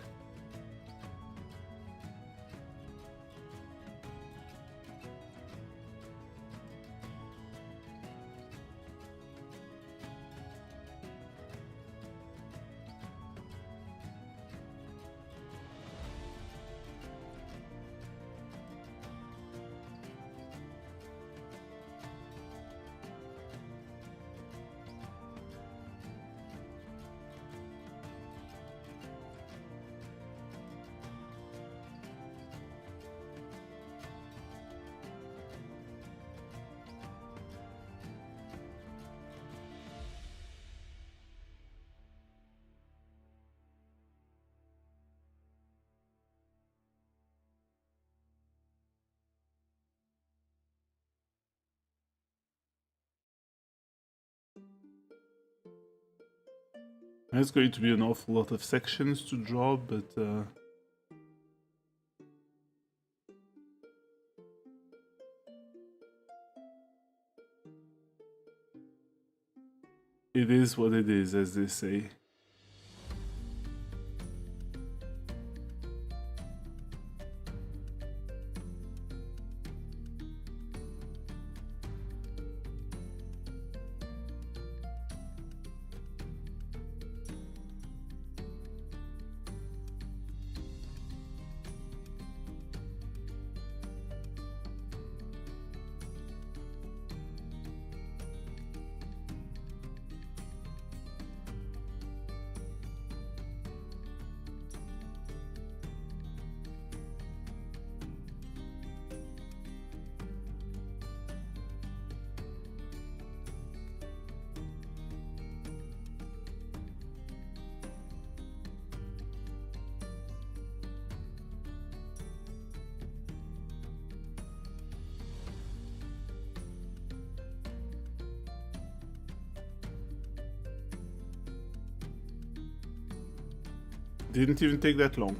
There's going to be an awful lot of sections to draw, but it is what it is, as they say. Didn't even take that long.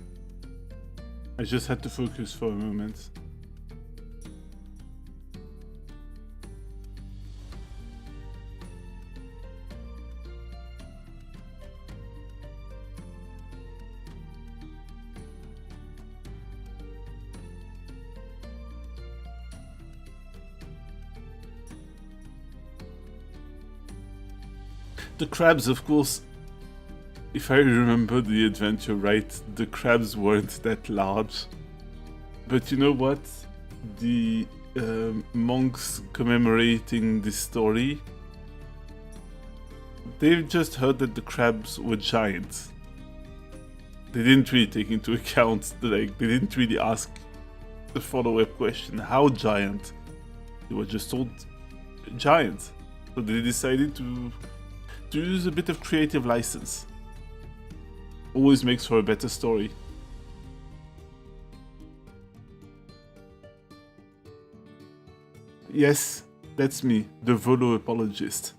I just had to focus for a moment. The crabs, of course, if I remember the adventure right, the crabs weren't that large. But you know what? The monks commemorating this story, they've just heard that the crabs were giant. They didn't really take into account, they didn't really ask the follow-up question, how giant? They were just told giant. So they decided to use a bit of creative license. Always makes for a better story. Yes, that's me, the Volo apologist.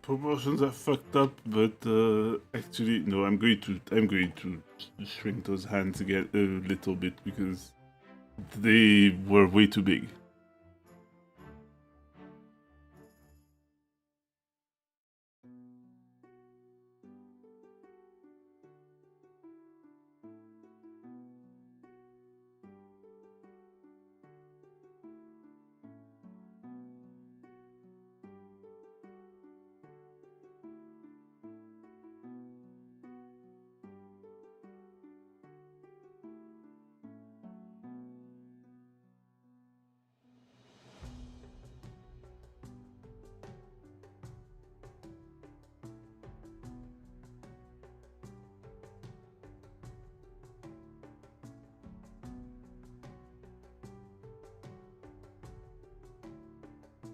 proportions are fucked up, but actually no. I'm going to shrink those hands again a little bit because they were way too big.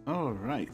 All right.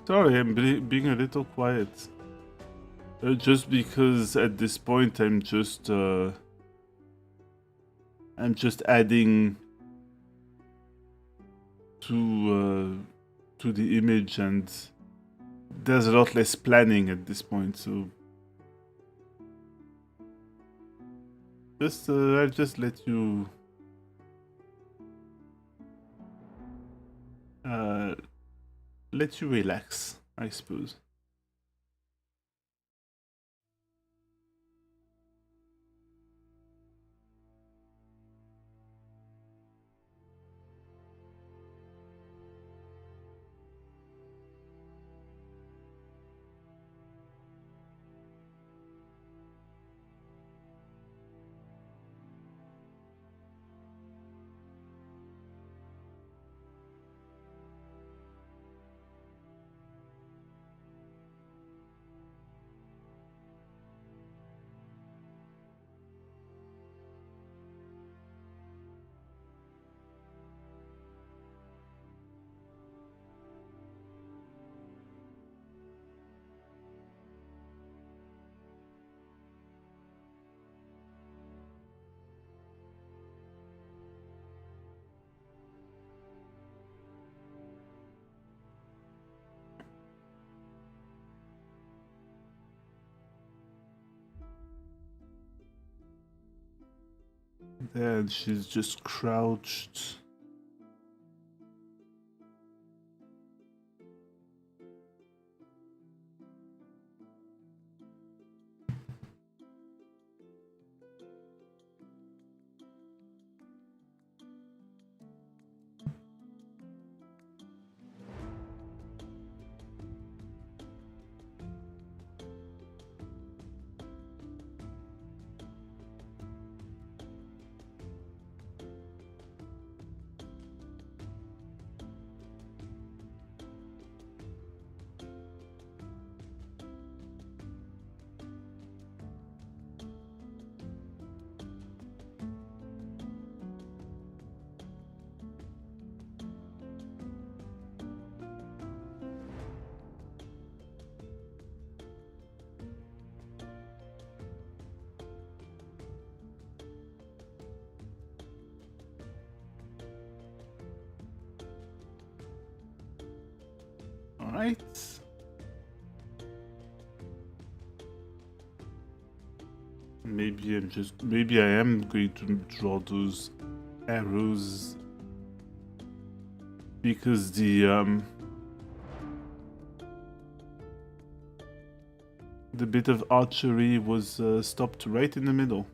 Sorry, I'm being a little quiet. Just because at this point I'm just adding to the image, and there's a lot less planning at this point. So just I'll just let you relax, I suppose. Then she's just crouched. Alright. Maybe I am going to draw those arrows because the bit of archery was stopped right in the middle.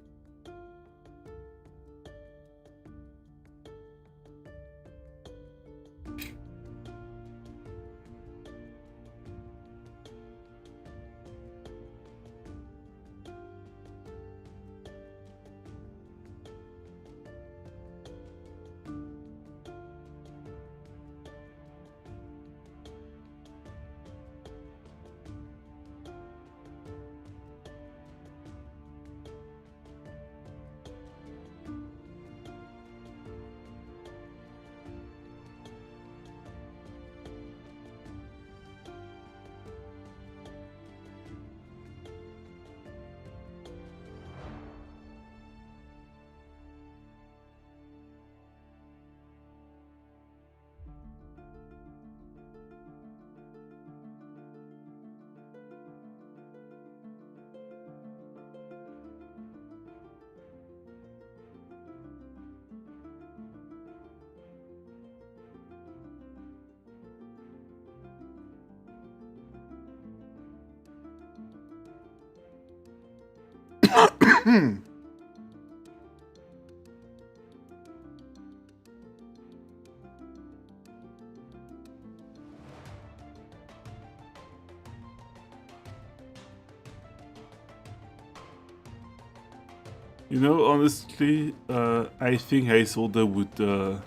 You know, honestly, I think Isolda would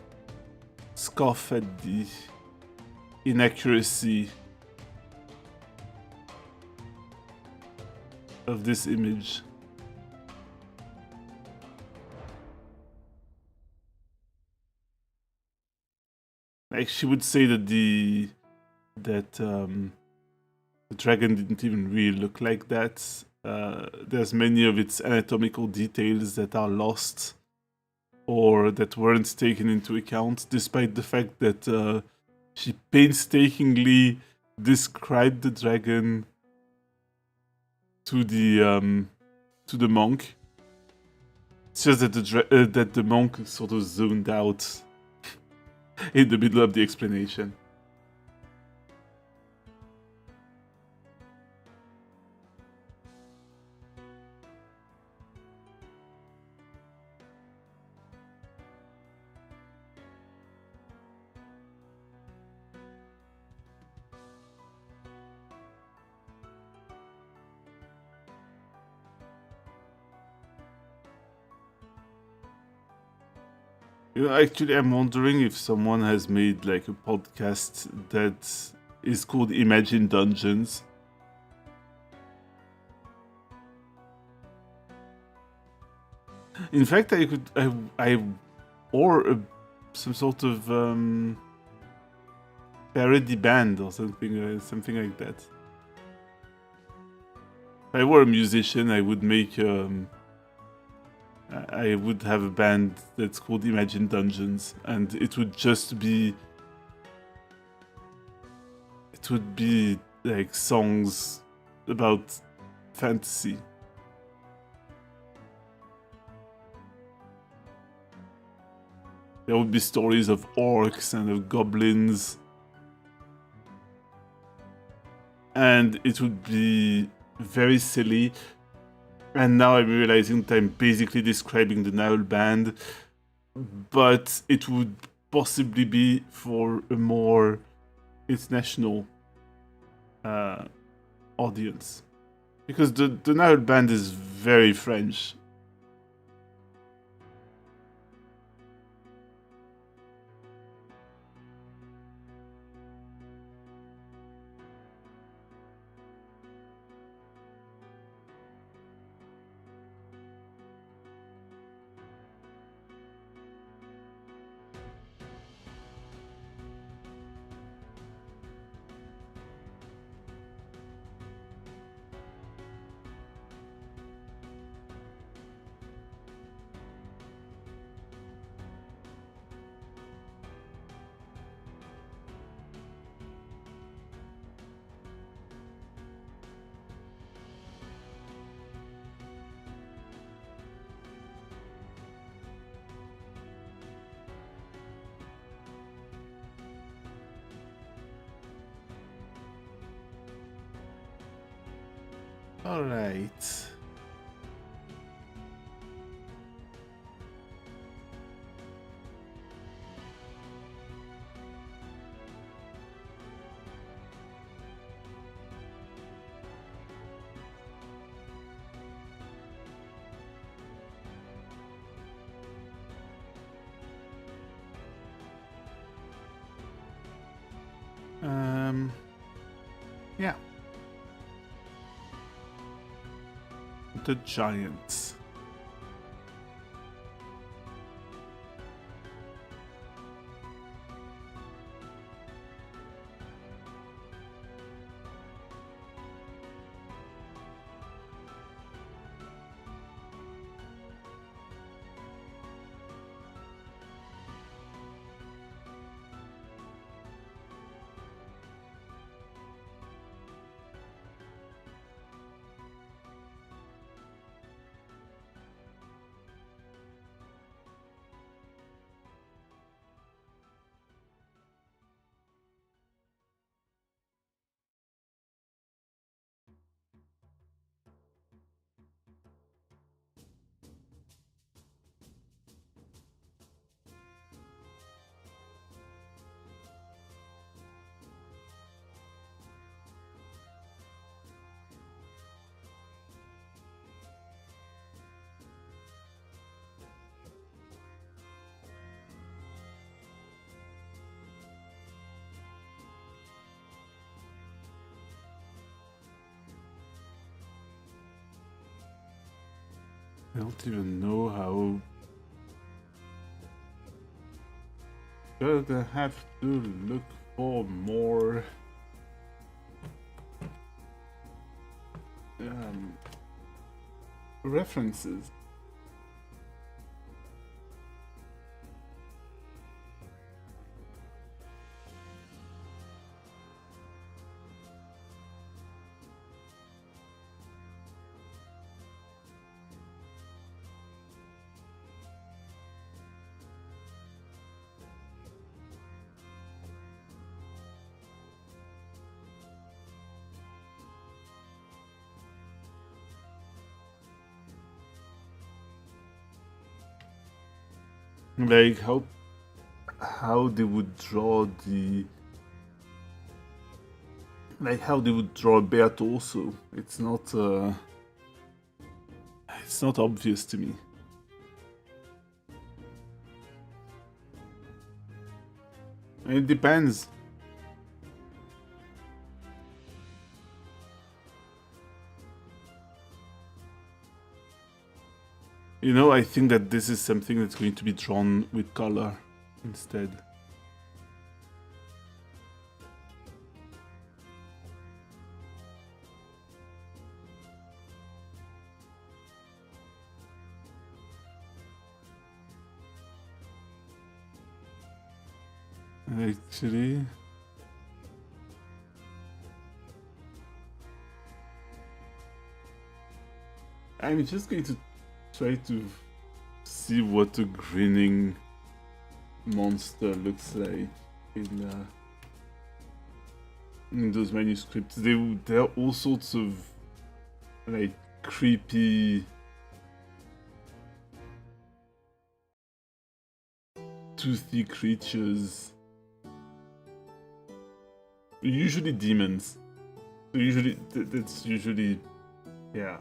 scoff at the inaccuracy of this image. Like, she would say that the dragon didn't even really look like that. There's many of its anatomical details that are lost or that weren't taken into account, despite the fact that she painstakingly described the dragon to the monk. It's just that that the monk sort of zoned out in the middle of the explanation. You know, actually, I'm wondering if someone has made like a podcast that is called Imagine Dungeons. In fact, I or some sort of parody band or something like that. If I were a musician, I would make I would have a band that's called Imagine Dungeons, and it would be like songs about fantasy. There would be stories of orcs and of goblins, and it would be very silly. And now I'm realizing that I'm basically describing the Nile band, but it would possibly be for a more international audience. Because the Nile band is very French. All right. Yeah. The Giants. I don't even know how. Gonna have to look for more references. Like how they would draw the how they would draw a bear torso. It's not obvious to me. It depends. You know, I think that this is something that's going to be drawn with color instead. Actually, I'm just going to try to see what a grinning monster looks like in those manuscripts. There are all sorts of like creepy toothy creatures. Usually demons. So usually that's usually yeah.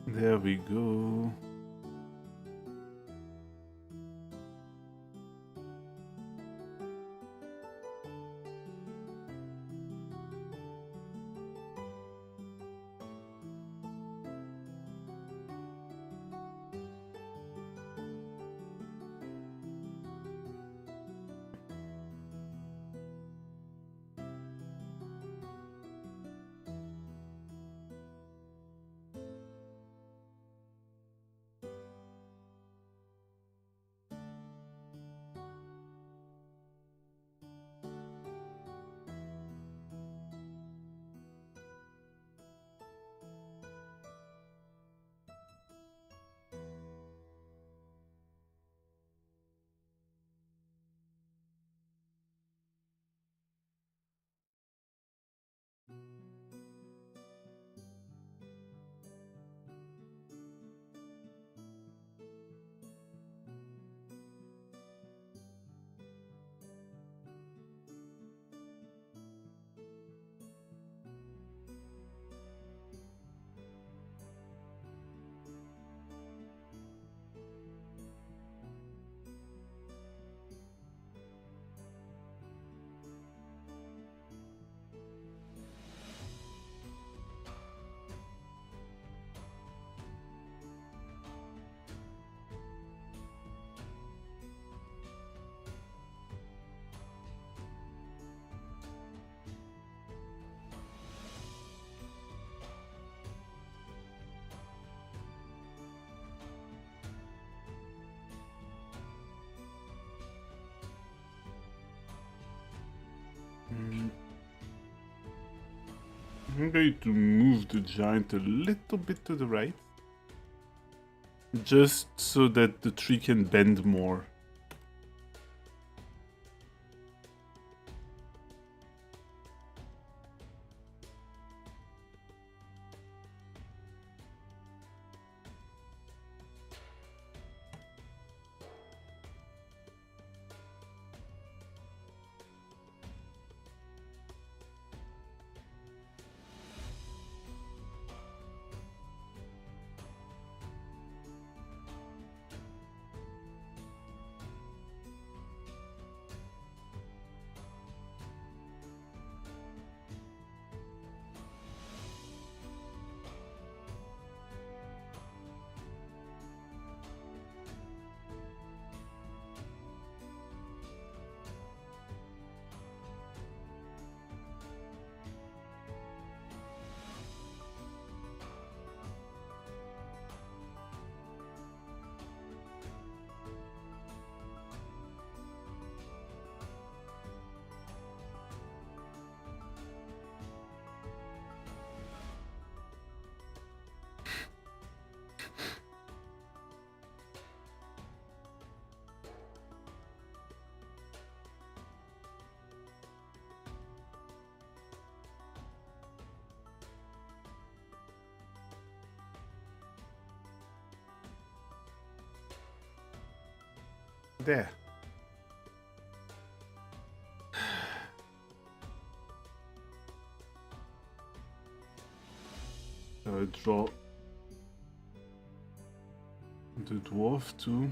There we go. I'm going to move the giant a little bit to the right. Just so that the tree can bend more. There. Draw the dwarf too.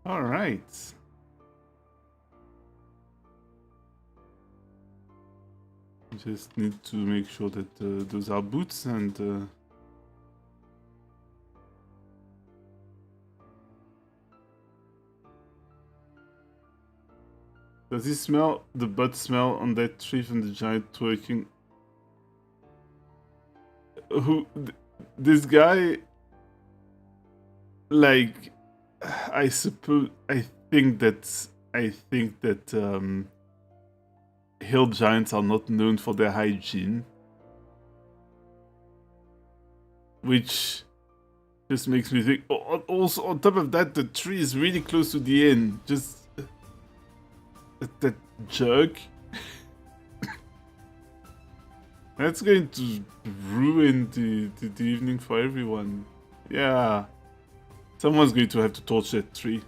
All right. Just need to make sure that those are boots and does he smell the butt smell on that tree from the giant twerking? This guy, like, I suppose I think that hill giants are not known for their hygiene, which just makes me think. Also, on top of that, the tree is really close to the inn. Just that jerk. That's going to ruin the evening for everyone. Yeah. Someone's going to have to torch that tree.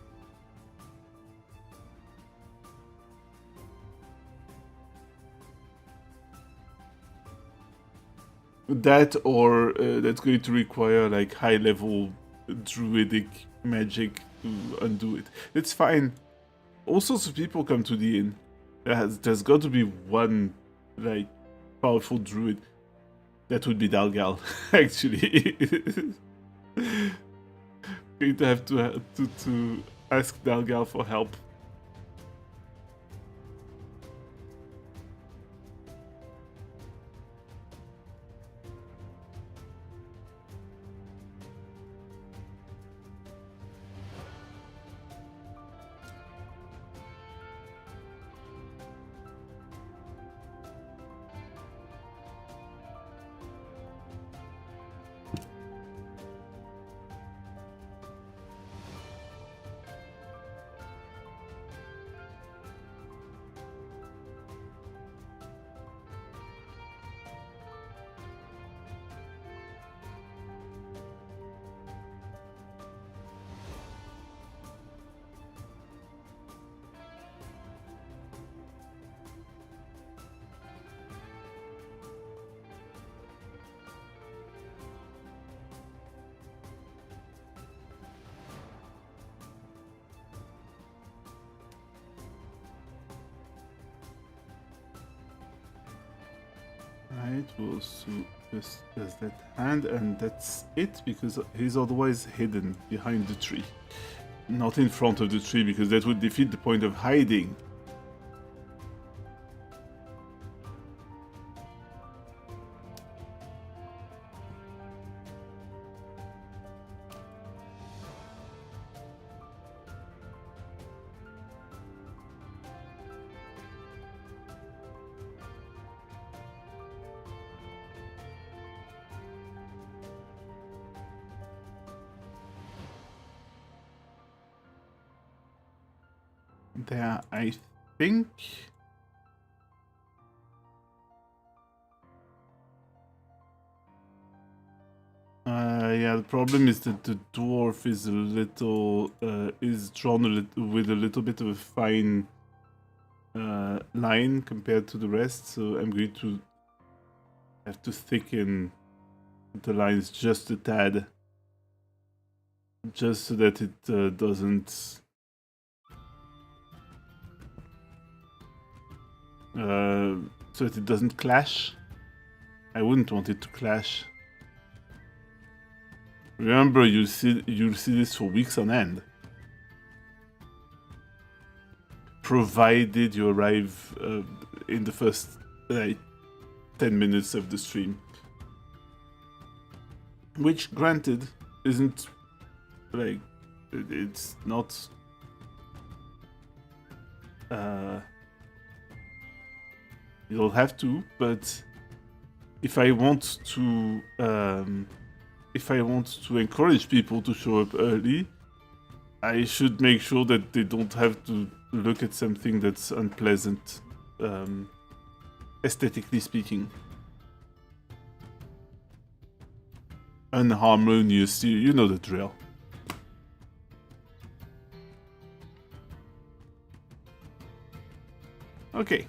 That or that's going to require like high level druidic magic to undo it. It's fine. All sorts of people come to the inn. There's got to be one like powerful druid. That would be Dalgal, actually. Going to have to ask Dalgal for help. Right, we'll also just does that hand, and that's it because he's otherwise hidden behind the tree. Not in front of the tree because that would defeat the point of hiding. There, I think. Yeah, the problem is that the dwarf is a little is drawn with a little bit of a fine line compared to the rest, so I'm going to have to thicken the lines just a tad, just so that it doesn't. So that it doesn't clash. I wouldn't want it to clash. Remember, you'll see this for weeks on end. Provided you arrive in the first 10 minutes of the stream. Which, granted, isn't like it's not you don't have to, but if I want to encourage people to show up early, I should make sure that they don't have to look at something that's unpleasant, aesthetically speaking. Unharmonious, you know the drill. Okay,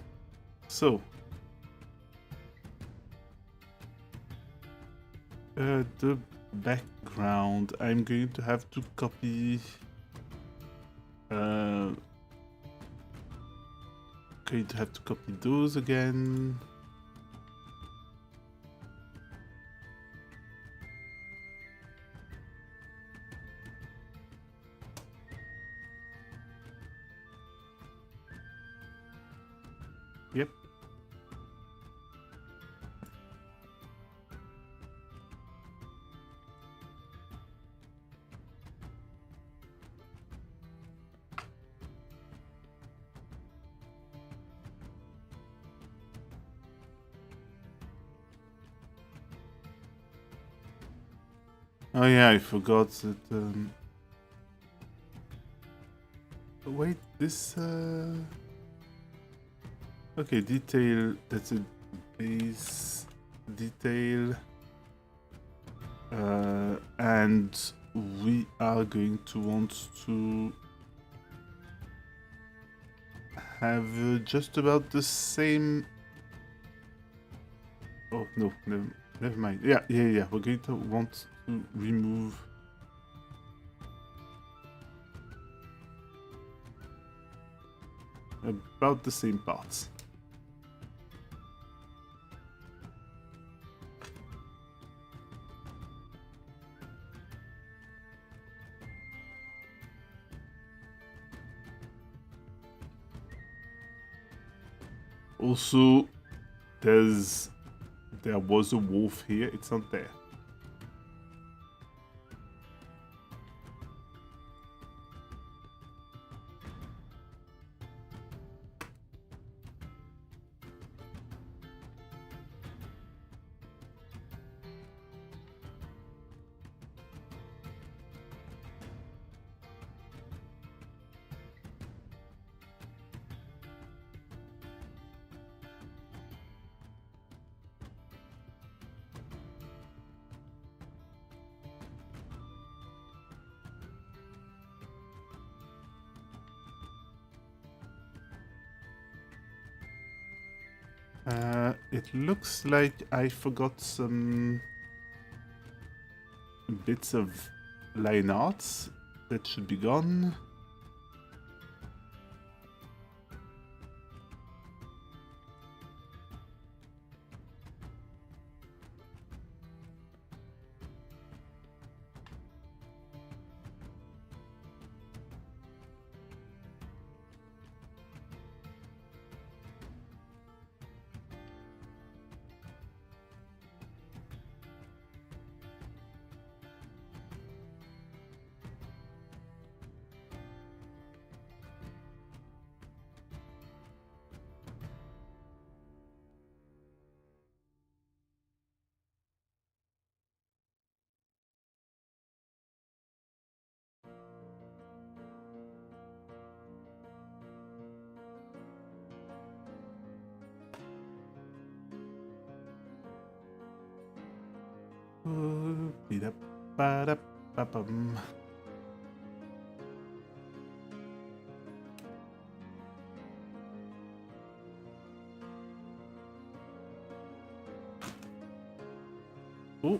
so the background, I'm going to have to copy. Going to have to copy those again. Yep. Oh yeah, I forgot that. Wait, this. Okay, detail. That's a base detail. And we are going to want to have just about the same. Oh no, never mind. Yeah. We're going to want to remove about the same parts. Also, there was a wolf here. It's not there. It looks like I forgot some bits of line arts that should be gone. Ba-da-ba-da-ba-bum. Oh,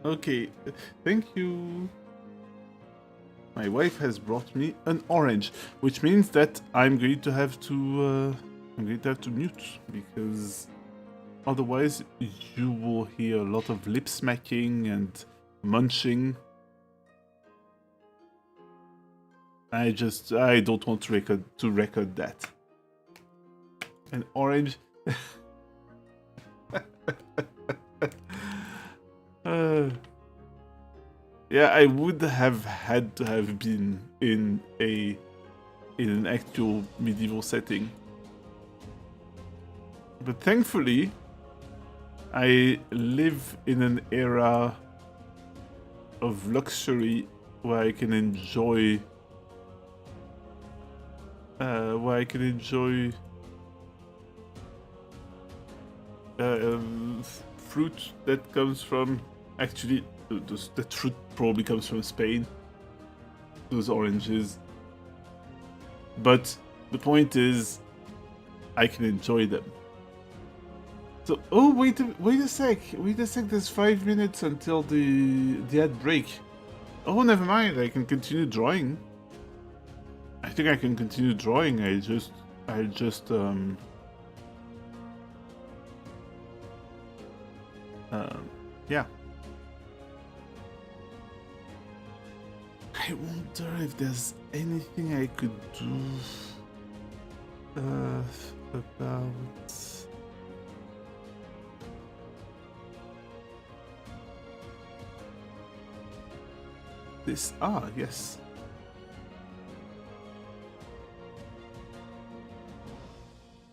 okay. Thank you. My wife has brought me an orange, which means that I'm going to have to mute because otherwise you will hear a lot of lip smacking and munching. I don't want to record that. An orange. Yeah, I would have had to have been in an actual medieval setting. But thankfully, I live in an era of luxury where I can enjoy fruit that comes from, actually, that fruit probably comes from Spain, those oranges. But the point is, I can enjoy them. So, oh, wait a sec, there's 5 minutes until the ad break. Oh, never mind, I can continue drawing. I think I can continue drawing. Yeah. I wonder if there's anything I could do about this? Ah, yes.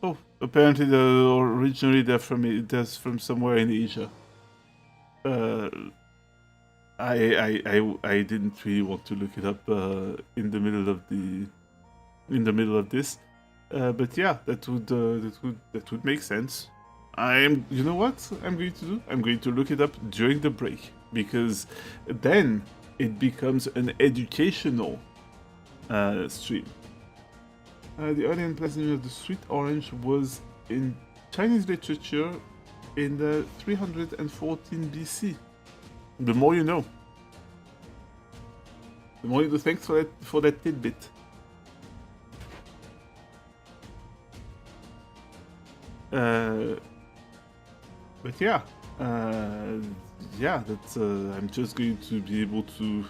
Oh, apparently originally they're from somewhere in Asia. I didn't really want to look it up in the middle of this, but yeah, that would make sense. You know what I'm going to do? I'm going to look it up during the break, because then it becomes an educational stream. The early unpleasantness of the sweet orange was in Chinese literature in the 314 BC. The more you know. The more you do. Thanks for that tidbit. But yeah, that's I'm just going to be able to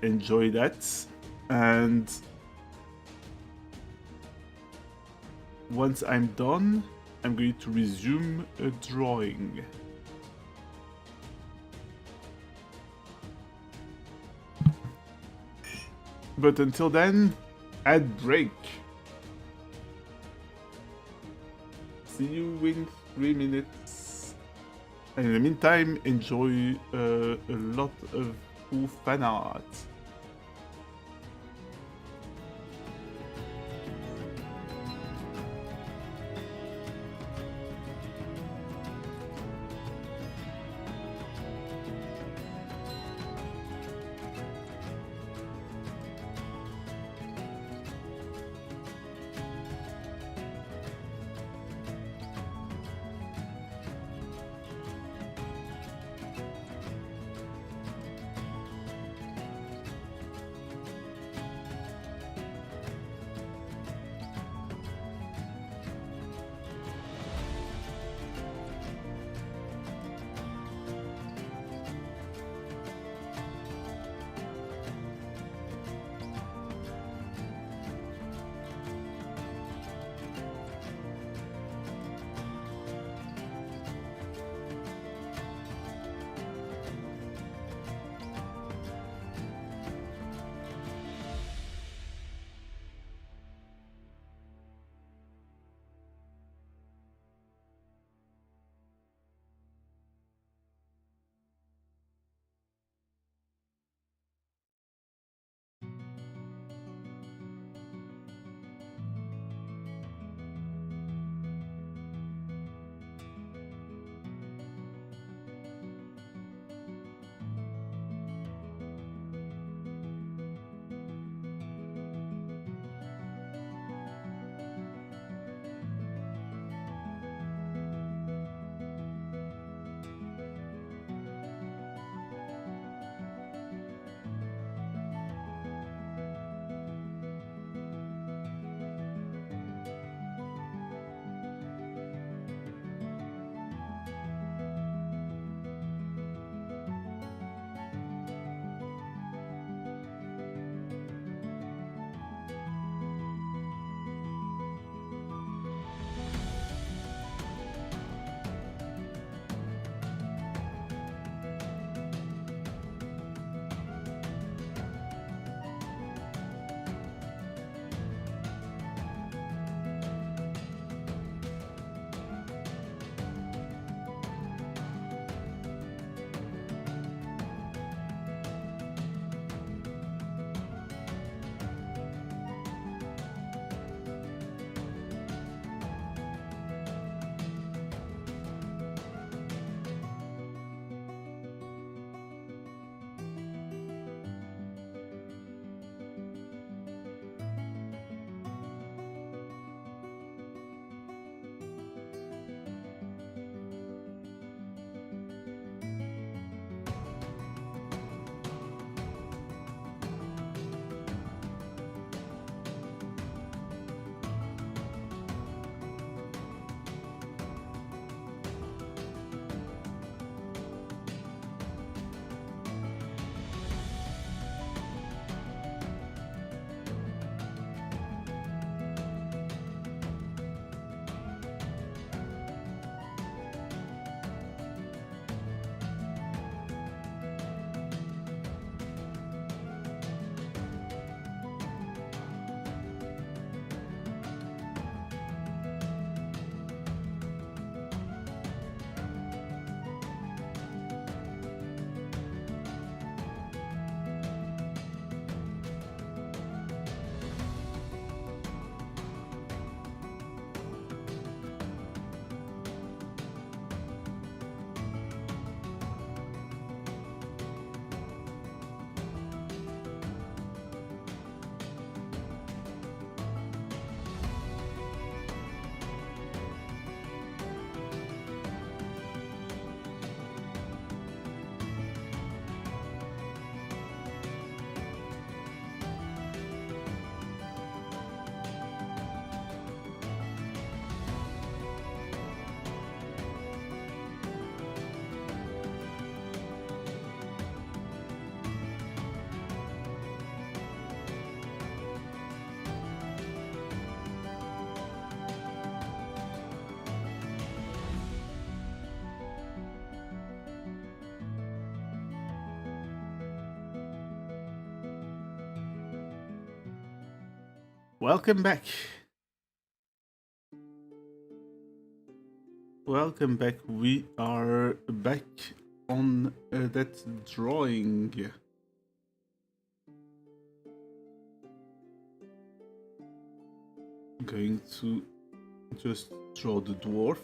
enjoy that, and once I'm done, I'm going to resume a drawing. But until then, ad break. See you in 3 minutes. And in the meantime, enjoy a lot of cool fan art. Welcome back. Welcome back. We are back on that drawing. I'm going to just draw the dwarf.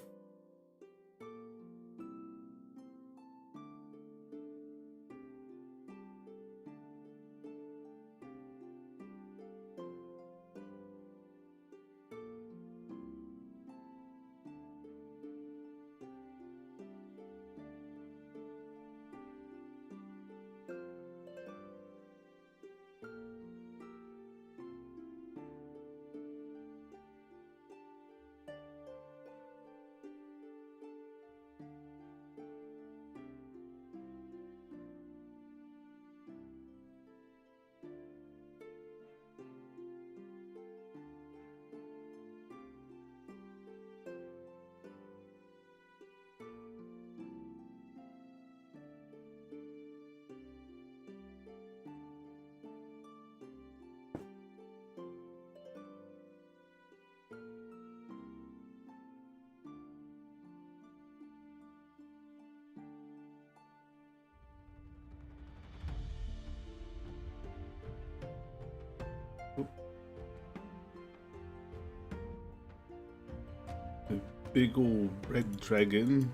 A big old red dragon.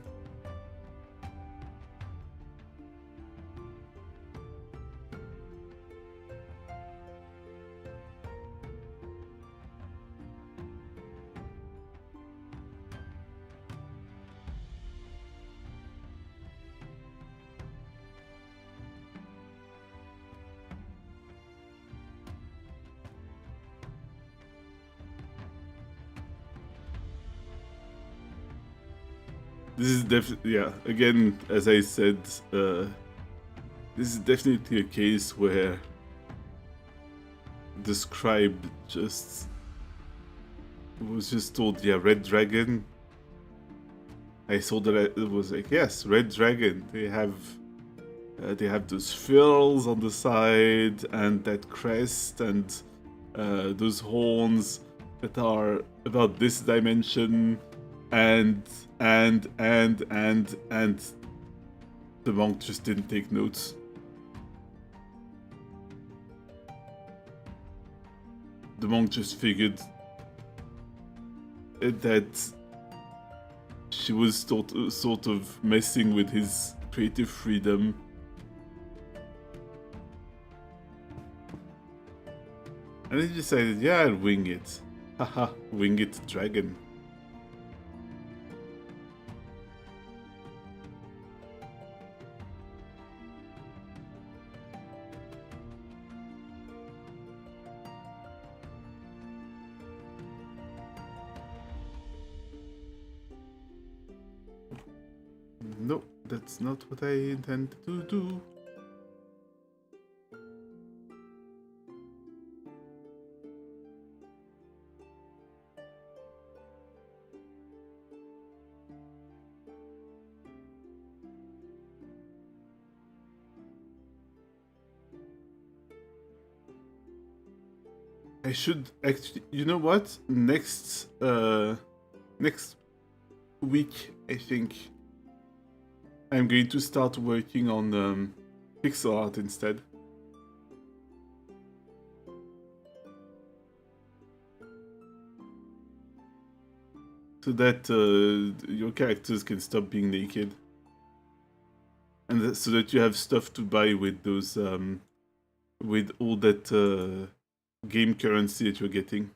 This is definitely, yeah, again, as I said, this is definitely a case where the scribe was just told, yeah, red dragon. I saw that it was like, yes, red dragon. They have those frills on the side and that crest and those horns that are about this dimension, and the monk just didn't take notes. The monk just figured that she was sort of messing with his creative freedom. And he decided, yeah, I'll wing it. Haha, wing it, dragon. No, that's not what I intend to do. I should actually, you know what? Next week, I think I'm going to start working on pixel art instead. So that your characters can stop being naked. And so that you have stuff to buy with those, with all that game currency that you're getting.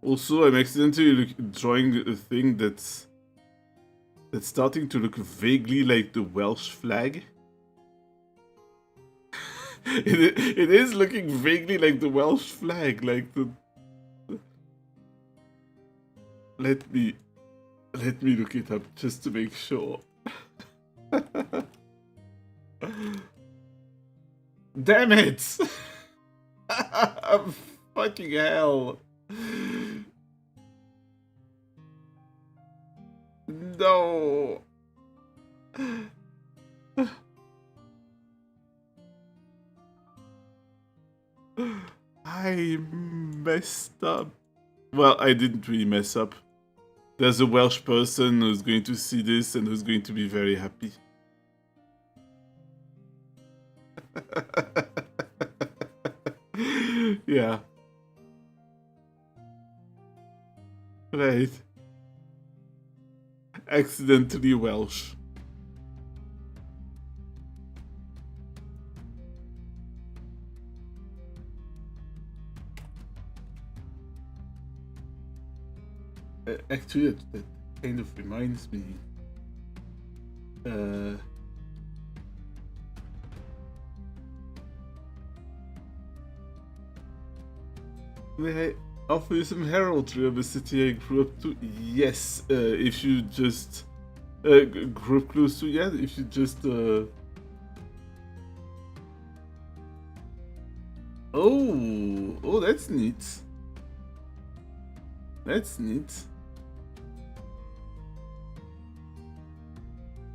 Also, I'm accidentally drawing a thing that's starting to look vaguely like the Welsh flag. It is looking vaguely like the Welsh flag, like the. Let me look it up just to make sure. Damn it! Fucking hell! No. I messed up. Well, I didn't really mess up. There's a Welsh person who's going to see this and who's going to be very happy. Yeah. Right. Accidentally Welsh. Actually, that kind of reminds me. May I offer you some heraldry of a city I grew up to? Yes, if you just grew up close to. Yeah, if you just. Oh, that's neat. That's neat.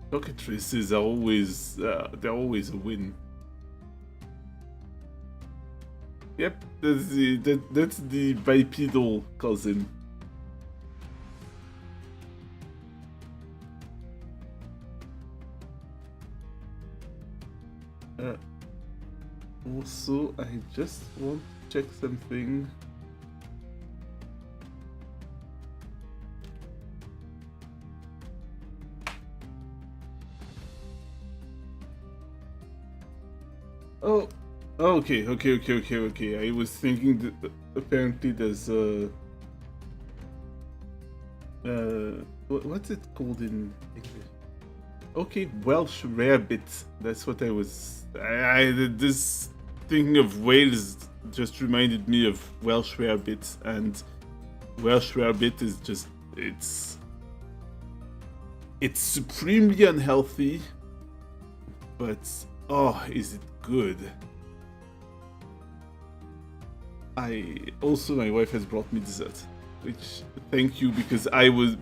Cockatrices are always they're always a win. Yep, that's the bipedal cousin. Also, I just want to check something. Oh, okay. I was thinking that apparently there's what's it called in English? Okay, Welsh rarebit. That's what I was. This thinking of Wales just reminded me of Welsh rarebit, and Welsh rarebit is just it's supremely unhealthy, but oh, is it good? My wife has brought me dessert, which thank you because I was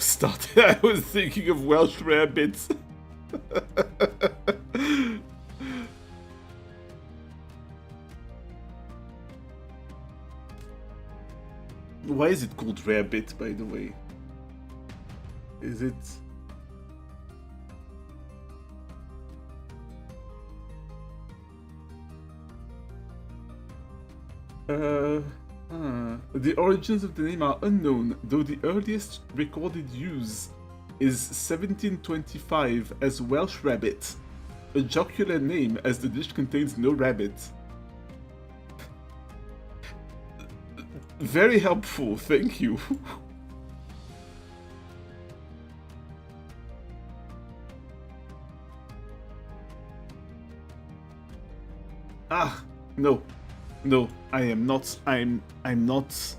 started. I was thinking of Welsh rarebits. Why is it called rarebit, by the way? Is it? The origins of the name are unknown, though the earliest recorded use is 1725 as Welsh rabbit, a jocular name as the dish contains no rabbit. Very helpful, thank you. No, I am not. I'm not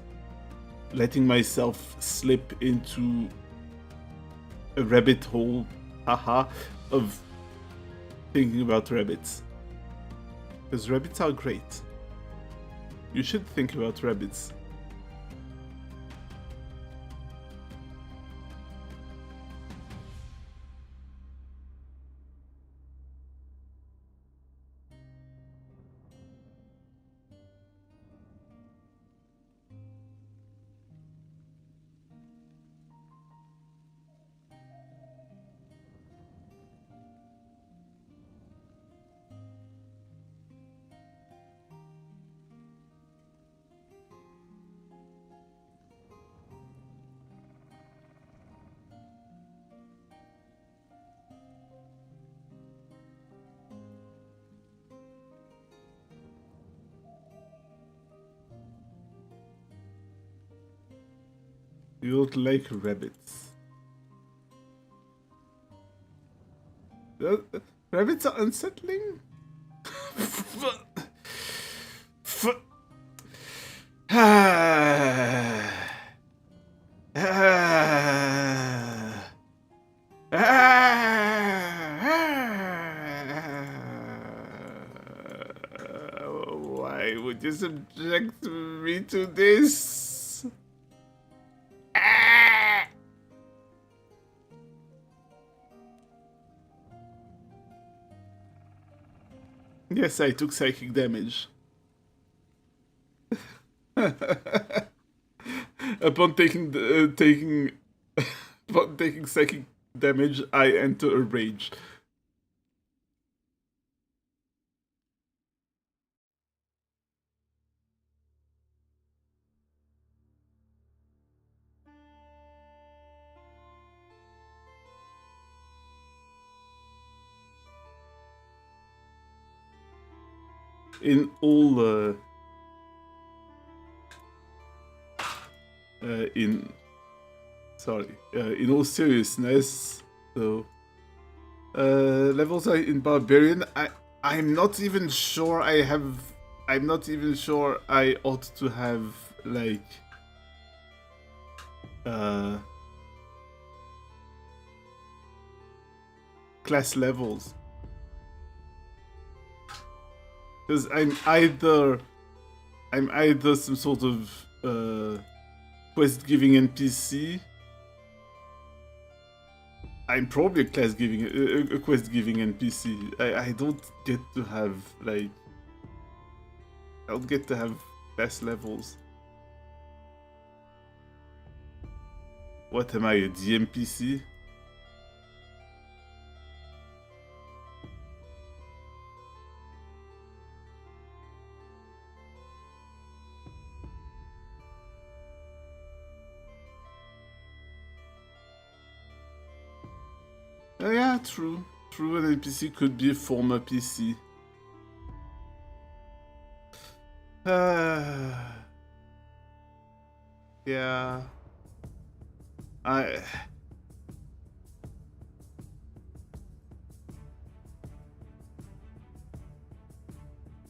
letting myself slip into a rabbit hole, haha, of thinking about rabbits. Because rabbits are great. You should think about rabbits. You don't like rabbits. Rabbits are unsettling? Why would you subject me to this? Yes, I took psychic damage. Upon upon taking psychic damage, I enter a rage. In all in sorry, in all seriousness, so levels are in barbarian. I'm not even sure I have. I'm not even sure I ought to have like uh class levels, because I'm either some sort of quest giving NPC. I'm probably a quest giving NPC. I don't get to have like I don't get to have class levels. What am I, a DMPC? Oh yeah, true. True, an NPC could be a former PC. Yeah. I...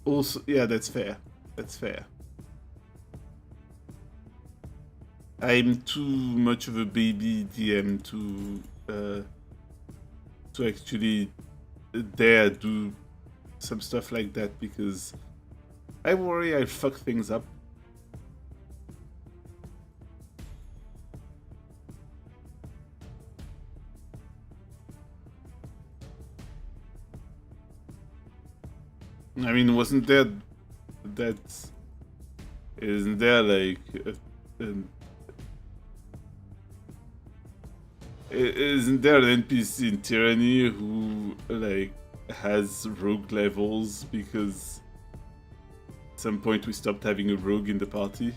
Also, yeah, that's fair. That's fair. I'm too much of a baby DM to actually dare do some stuff like that, because I worry I'll fuck things up. I mean, wasn't there that... Isn't there like... isn't there an NPC in Tyranny who like has rogue levels because at some point we stopped having a rogue in the party?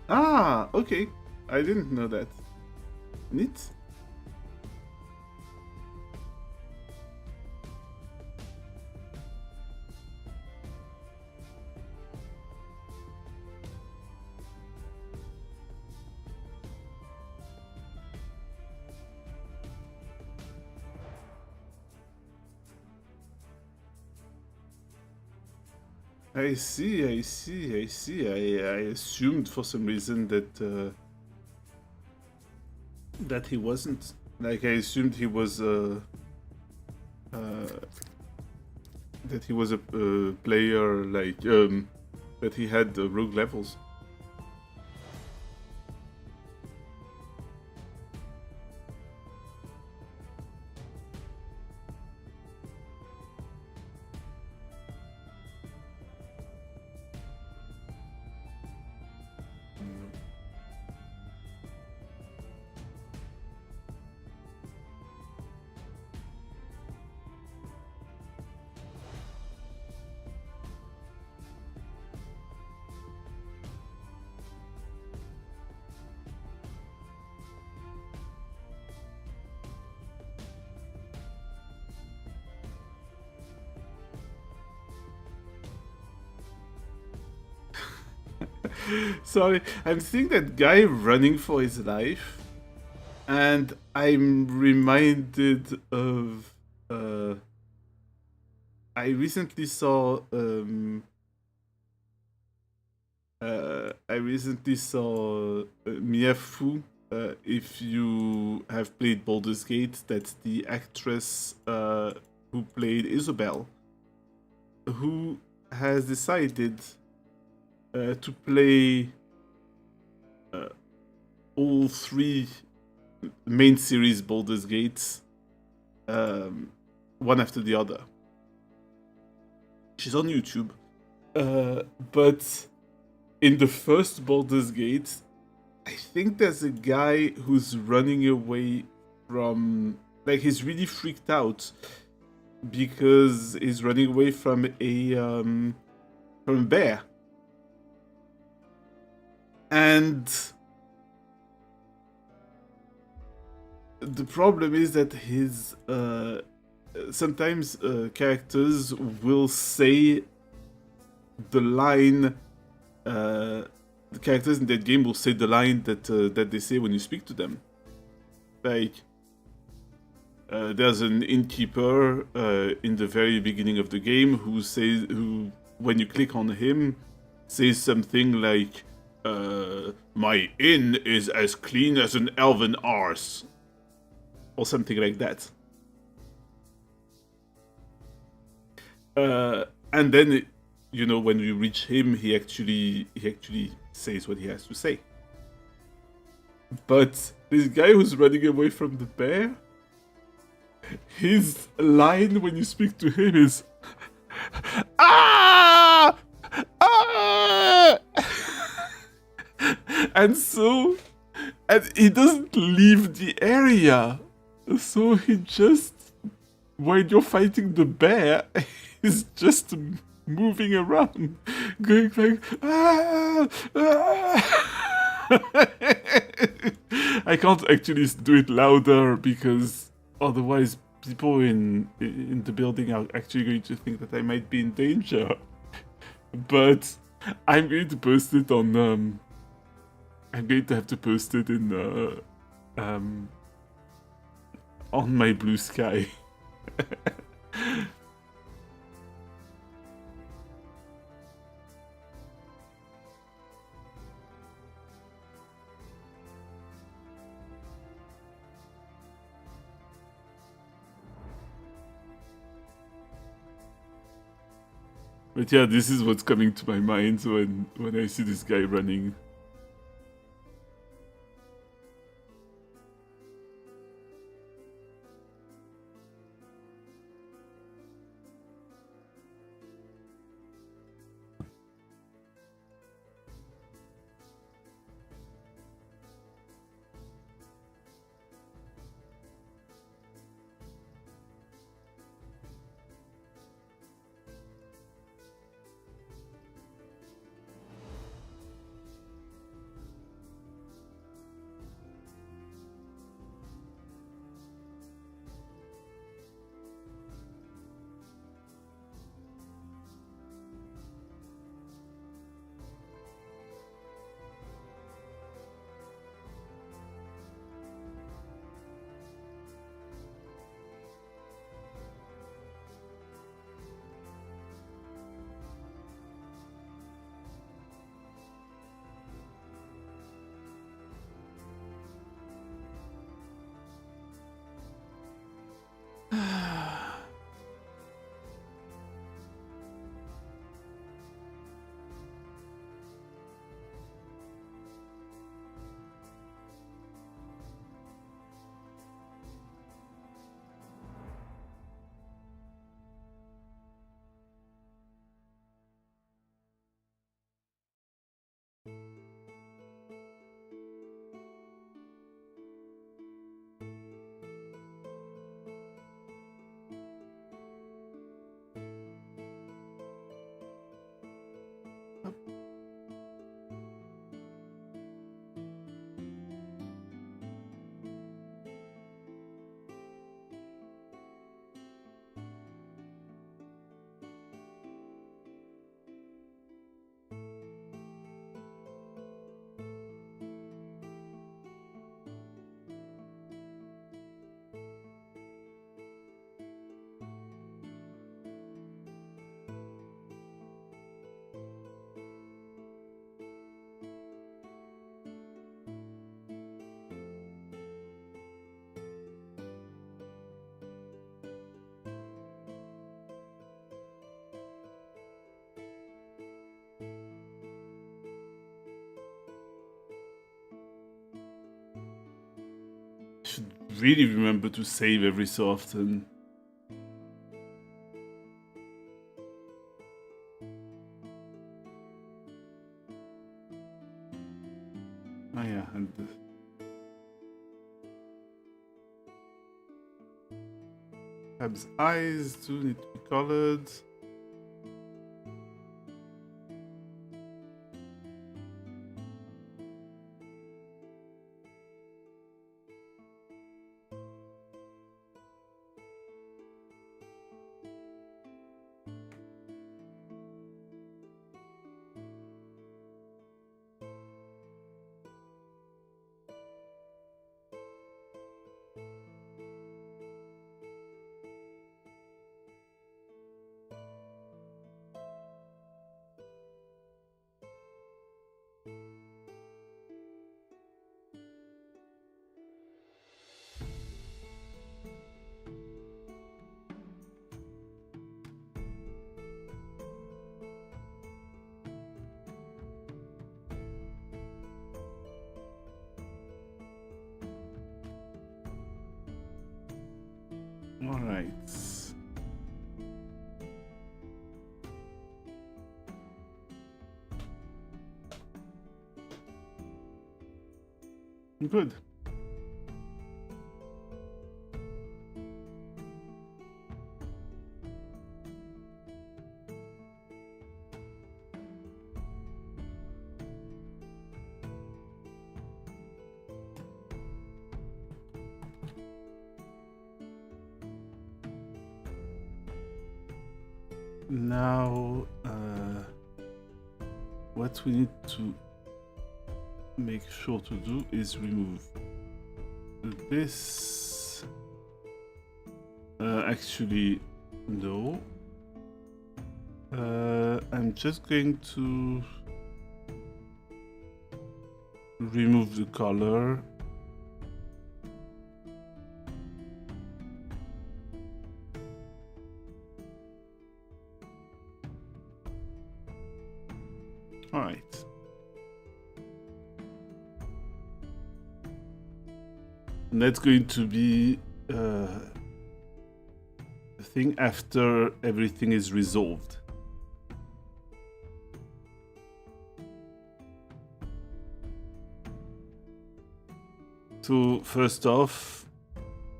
Ah, okay. I didn't know that. Neat. I see, I see, I see. I assumed for some reason that he wasn't. Like, I assumed he was that he was a player, like that he had rogue levels. Sorry, I'm seeing that guy running for his life, and I'm reminded of. I recently saw. Miafu. If you have played Baldur's Gate, that's the actress who played Isabel who has decided to play all three main series Baldur's Gates one after the other. She's on YouTube. But in the first Baldur's Gate, I think there's a guy who's running away from... Like, he's really freaked out because he's running away from a bear. And the problem is that his sometimes characters will say the line. The characters in that game will say the line that they say when you speak to them. Like, there's an innkeeper in the very beginning of the game who, when you click on him, says something like, "My inn is as clean as an elven arse," or something like that. And then, when you reach him, he actually says what he has to say. But this guy who's running away from the bear, his line when you speak to him is, "Ah! Ah!" And he doesn't leave the area. So he just, when you're fighting the bear, he's just moving around, going like, "Ah! Ah!" I can't actually do it louder because otherwise people in the building are actually going to think that I might be in danger. But I'm going to post it on I'm going to have to post it in on my Blue Sky. But yeah, this is what's coming to my mind when I see this guy running. should really remember to save every so often. Oh yeah, and Crab's eyes do need to be colored. All right. Good. Now, what we need to make sure to do is remove this. Actually, no. I'm just going to remove the color. All right. And that's going to be the thing after everything is resolved. So first off,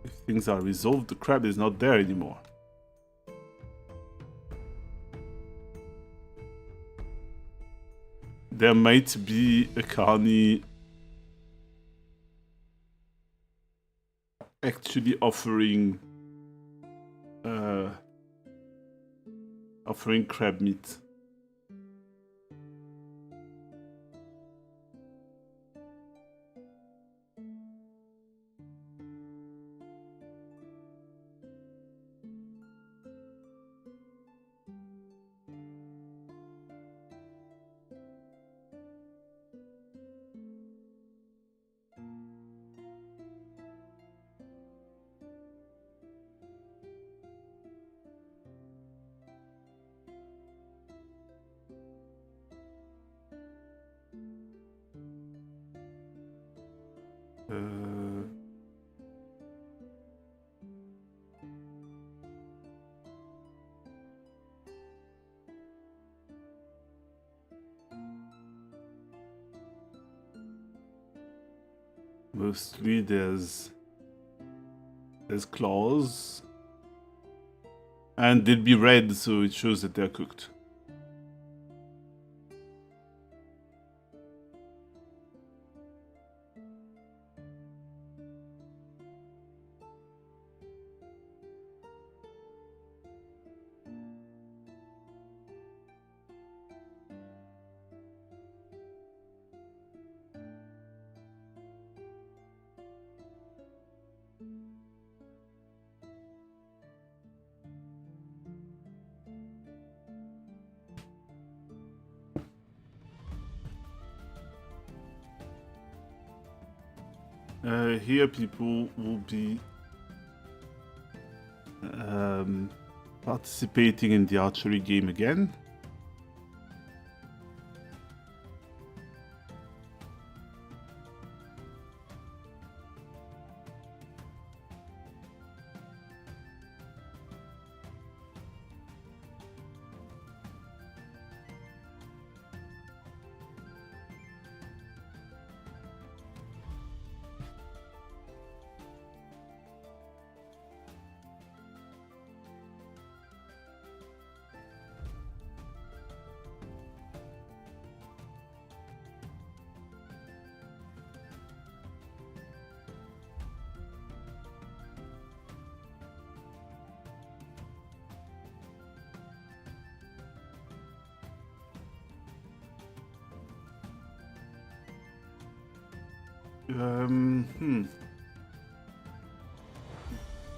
if things are resolved, the crab is not there anymore. There might be a carny actually offering crab meat. Mostly there's claws, and they'll be red, so it shows that they're cooked. Here people will be participating in the archery game again.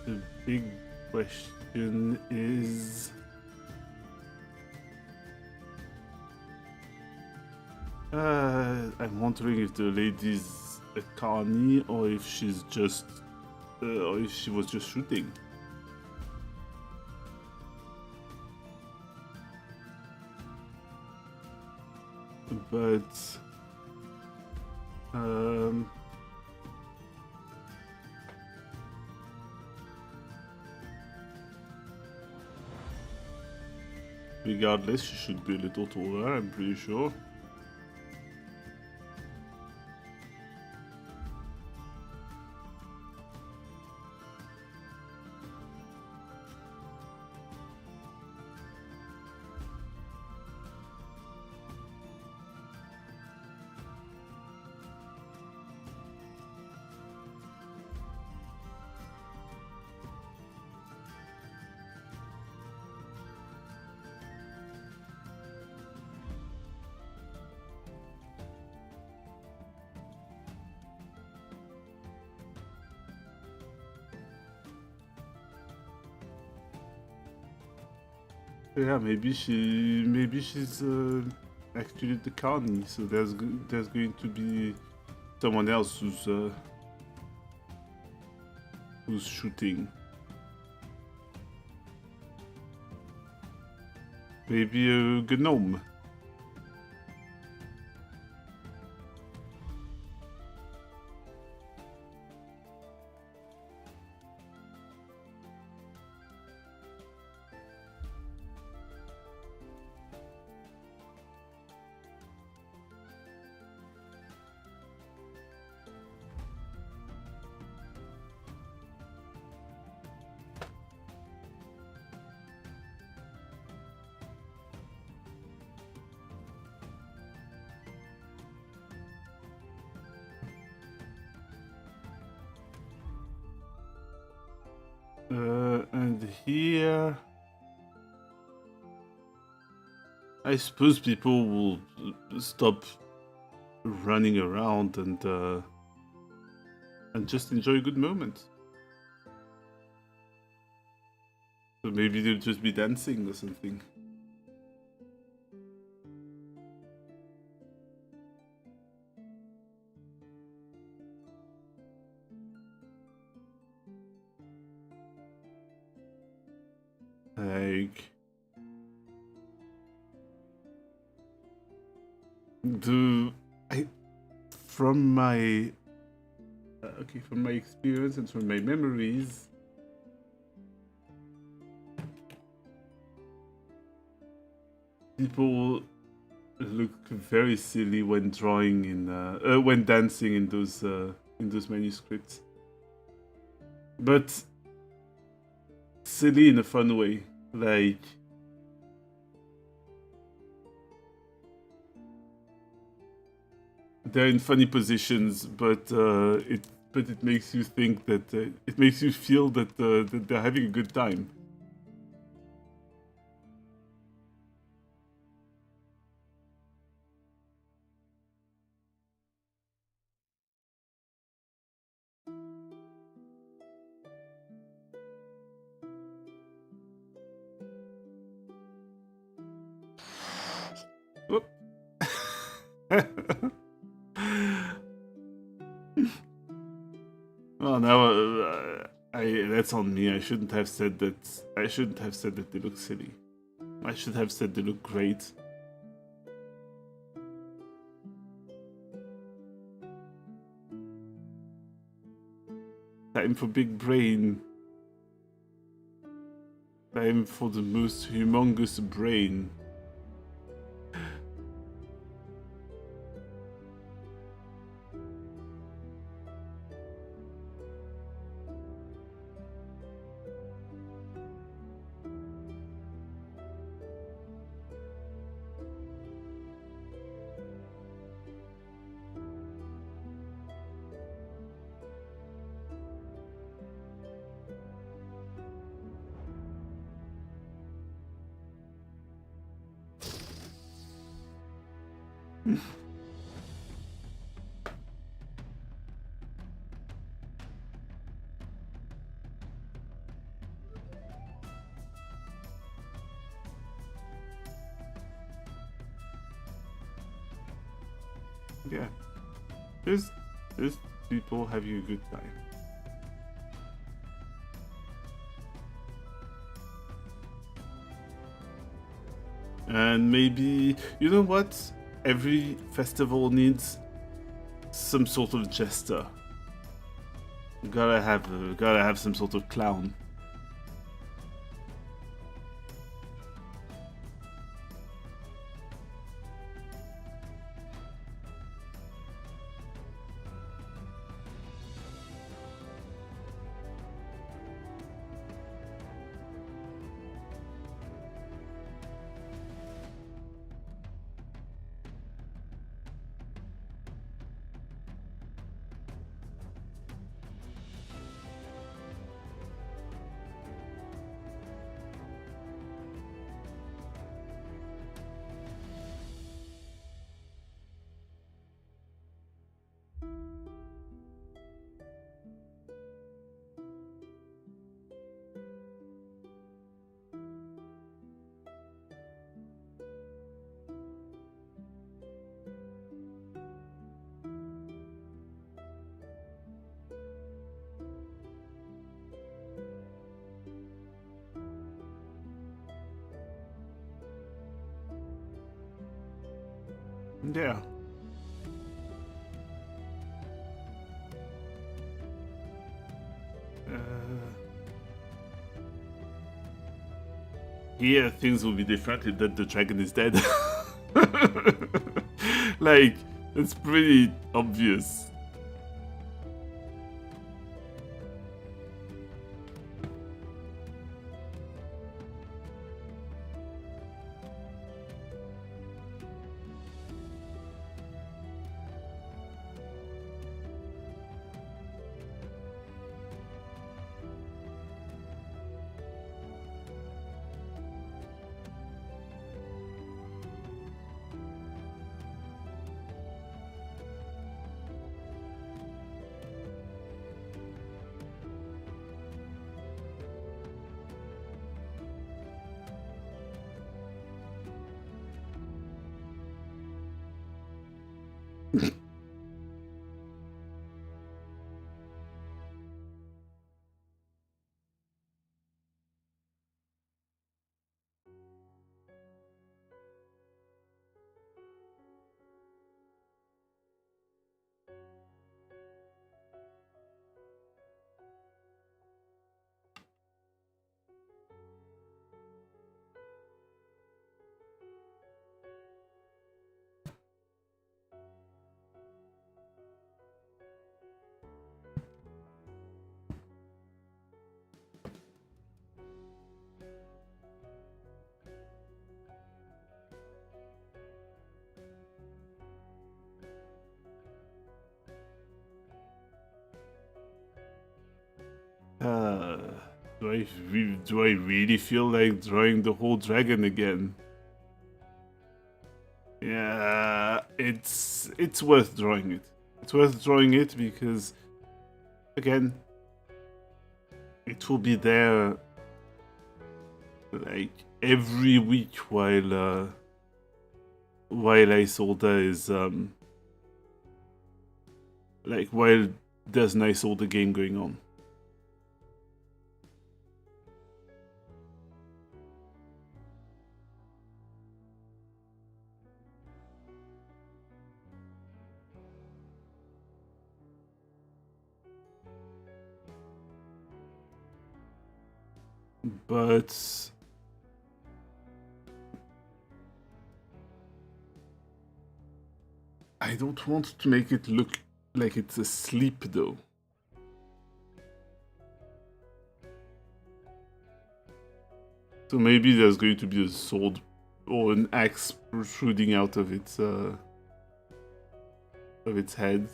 The big question is... I'm wondering if the lady's a carny or if she's just... or if she was just shooting. But... regardless, she should be a little taller, I'm pretty sure. Yeah, maybe she's actually the carny, so there's going to be someone else who's shooting. Maybe a gnome. And here... I suppose people will stop running around and just enjoy a good moment. So maybe they'll just be dancing or something. Like... From my... from my experience and from my memories... people look very silly when drawing in... when dancing in those manuscripts. But... silly in a fun way. Like... they're in funny positions, but it makes you think that it makes you feel that they're having a good time. Whoop. Well, now that's on me. I shouldn't have said that. I shouldn't have said that they look silly. I should have said they look great. Time for big brain. Time for the most humongous brain. yeah, just people having a good time. And maybe, you know what? Every festival needs some sort of jester. Gotta have some sort of clown. Yeah. Here things will be different that the dragon is dead. Like, it's pretty obvious. Uh, do I really feel like drawing the whole dragon again? Yeah, it's worth drawing it. It's worth drawing it because, again, it will be there like every week while Isolda is like while there's an Isolda game going on. But I don't want to make it look like it's asleep though. So maybe there's going to be a sword or an axe protruding out of its head.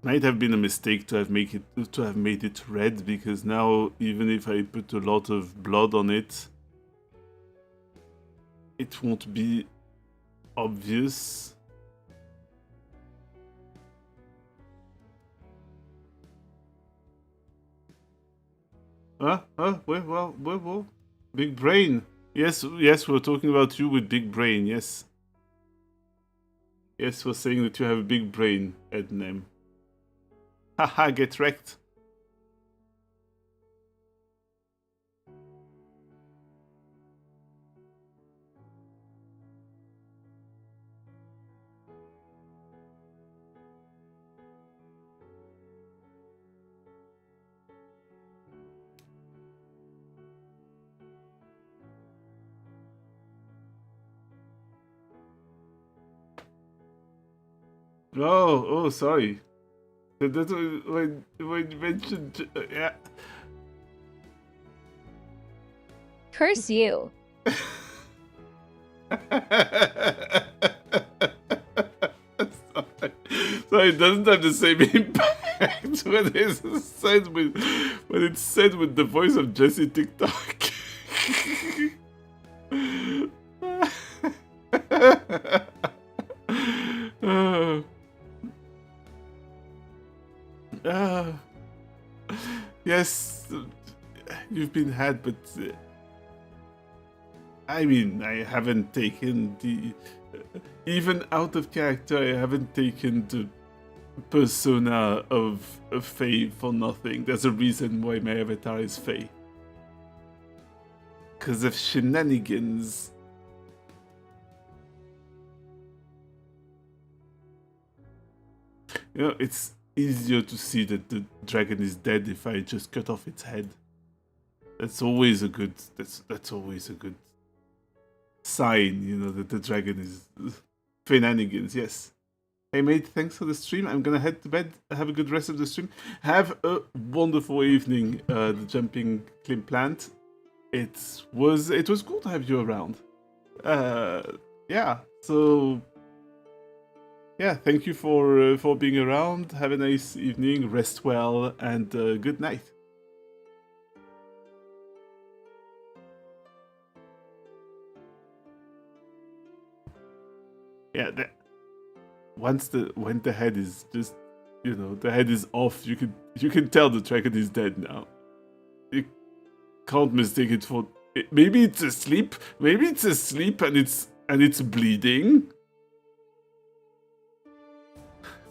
Might have been a mistake to have made it red, because now even if I put a lot of blood on it, it won't be obvious. Well. Big brain. Yes, we're talking about you with big brain, yes. Yes, we're saying that you have a big brain, Ednem. Haha, get wrecked. Oh, sorry. That's when you mentioned, yeah. Curse you. So it doesn't have the same impact when it's said with the voice of Jesse TikTok. Yes, you've been had, but I mean, I haven't taken the even out of character. I haven't taken the persona of Faye for nothing. There's a reason why my avatar is Faye. Because of shenanigans. You know, it's easier to see that the dragon is dead if I just cut off its head. That's always a good. That's always a good sign. You know that the dragon is shenanigans. Yes. Hey mate, thanks for the stream. I'm gonna head to bed. Have a good rest of the stream. Have a wonderful evening, the Jumping Clim Plant. It was cool to have you around. Yeah. So yeah, thank you for being around. Have a nice evening. Rest well, and good night. Yeah. When the head is just, you know, the head is off, you can tell the dragon is dead now. You can't mistake it for. Maybe it's asleep. Maybe it's asleep and it's bleeding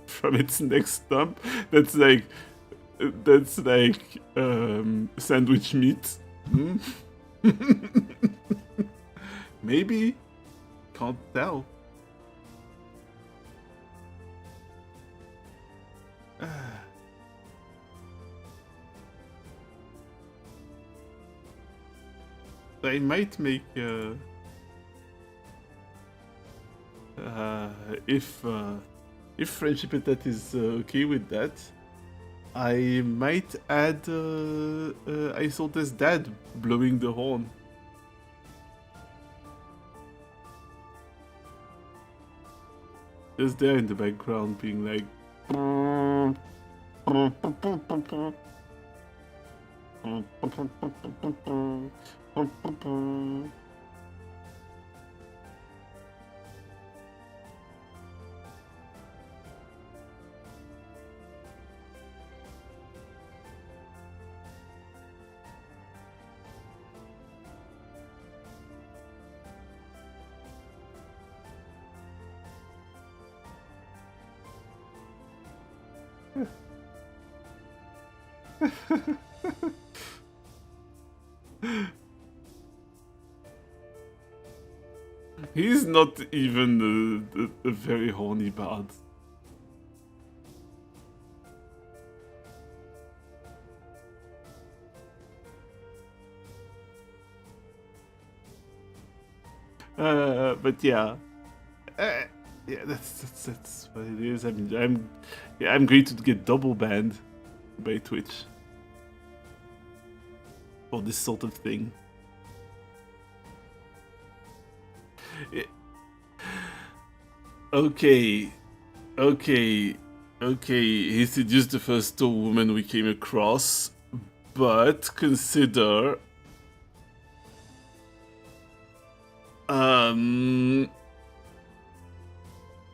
from its neck stump. That's like sandwich meat. Hmm? Maybe. Can't tell. I might make if Friendship Attack is okay with that, I might add Isolda's dad blowing the horn. Just there in the background, being like. He's not even a very horny bard. But yeah. Yeah, that's what it is. I mean, I'm going to get double banned by Twitch for this sort of thing. Okay. Okay, he seduced the first tall woman we came across, but consider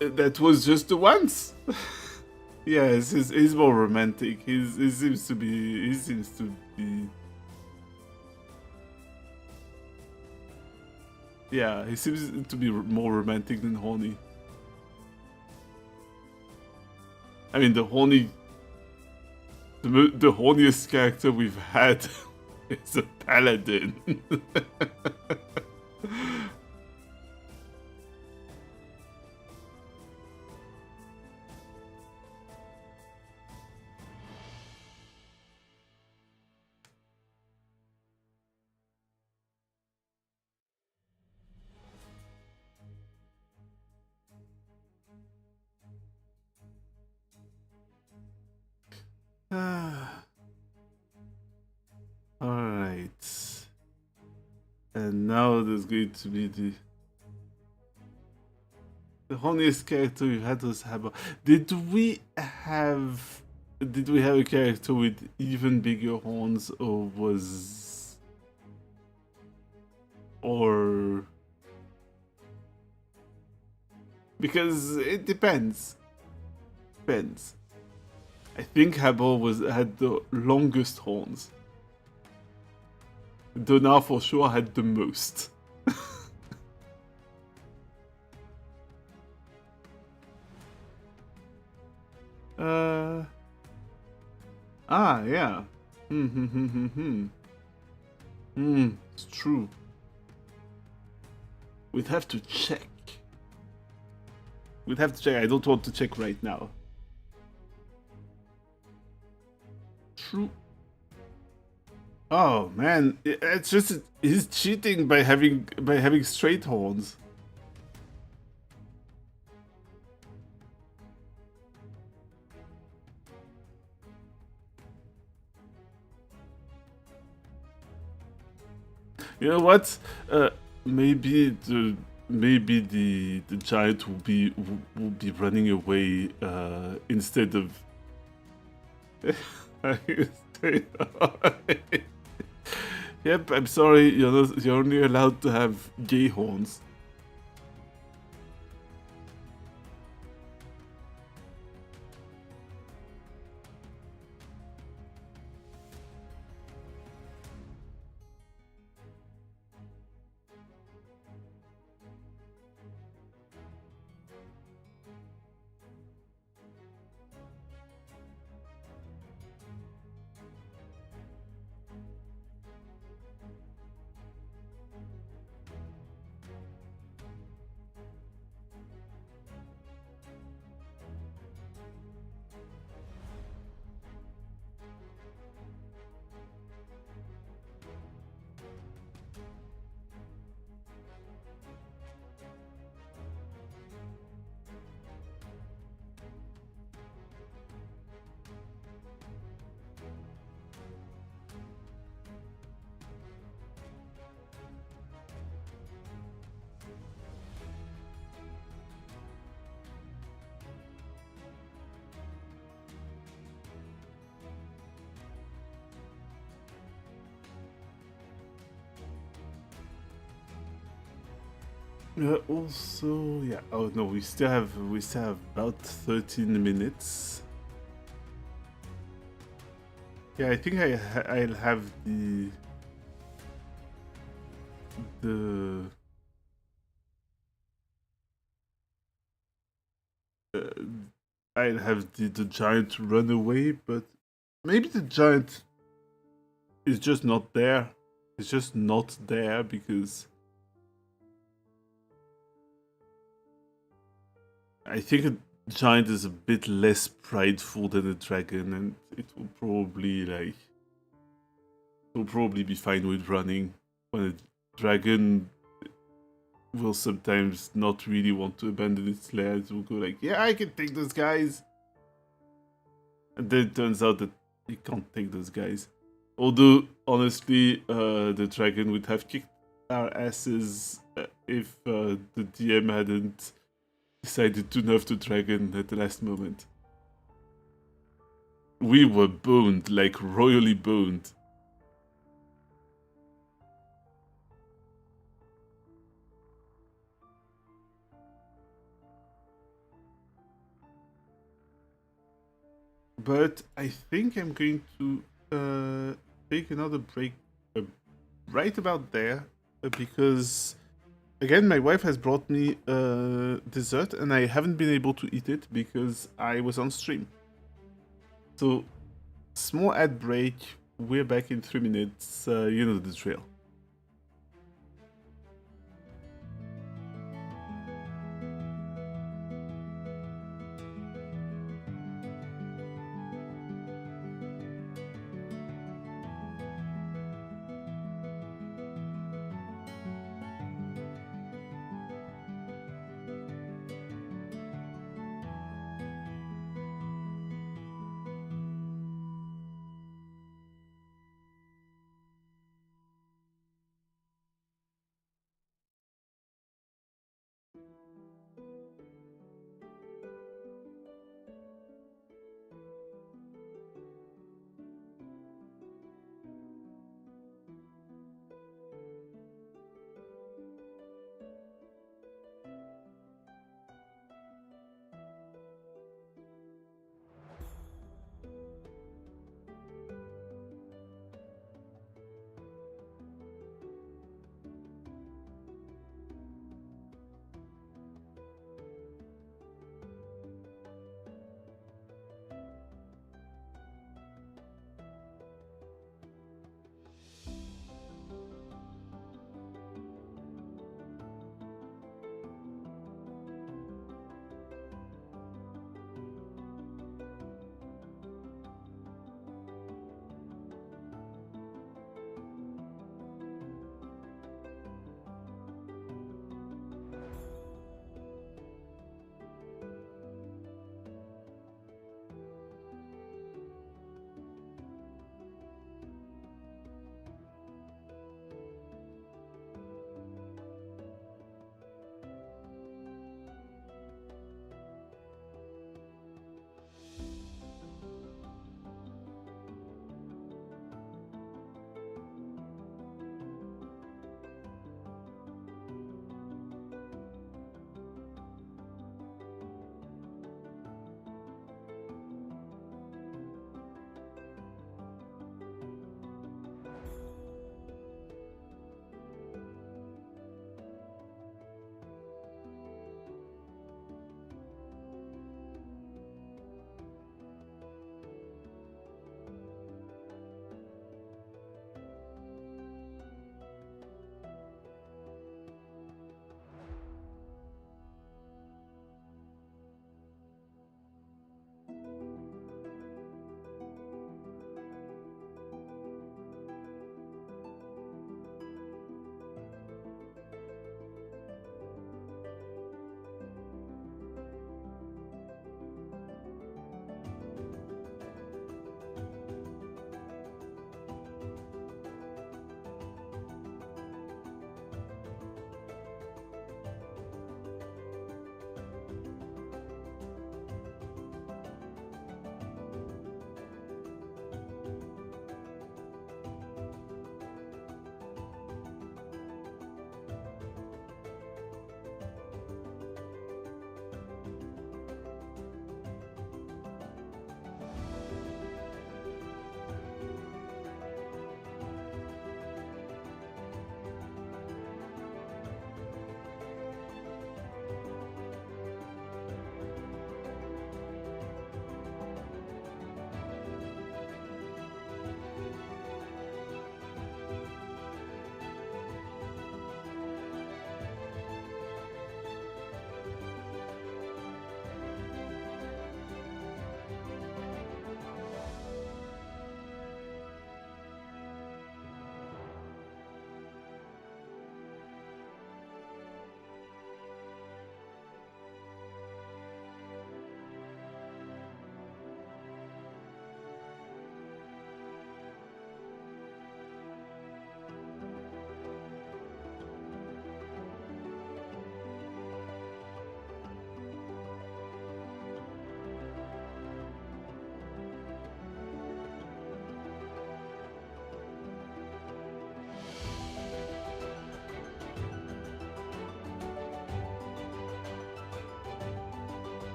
that was just the once. Yes, he's more romantic. He seems to be. He seems to be. Yeah, he seems to be more romantic than horny. I mean, the horniest character we've had is a paladin. Alright. And now there's going to be the horniest character we've had was Habo. Did we have a character with even bigger horns, or because it depends. Depends. I think Habo had the longest horns. Donar for sure had the most. Yeah. It's true. We'd have to check. I don't want to check right now. True. Oh man, it's just he's cheating by having straight horns. You know what? Maybe the giant will be running away instead of. Yep, I'm sorry. You're only allowed to have gay horns. Also, yeah. Oh no, we still have about 13 minutes. Yeah, I think I'll have the I'll have the giant run away, but maybe the giant is just not there. It's just not there because I think a giant is a bit less prideful than a dragon, and it will probably be fine with running. When a dragon will sometimes not really want to abandon its lair, it will go like, yeah, I can take those guys. And then it turns out that you can't take those guys. Although, honestly, the dragon would have kicked our asses if the DM hadn't decided to nerf the dragon at the last moment. We were boned, like royally boned. But I think I'm going to take another break right about there because, again, my wife has brought me dessert and I haven't been able to eat it because I was on stream. So, small ad break. We're back in 3 minutes. You know the drill.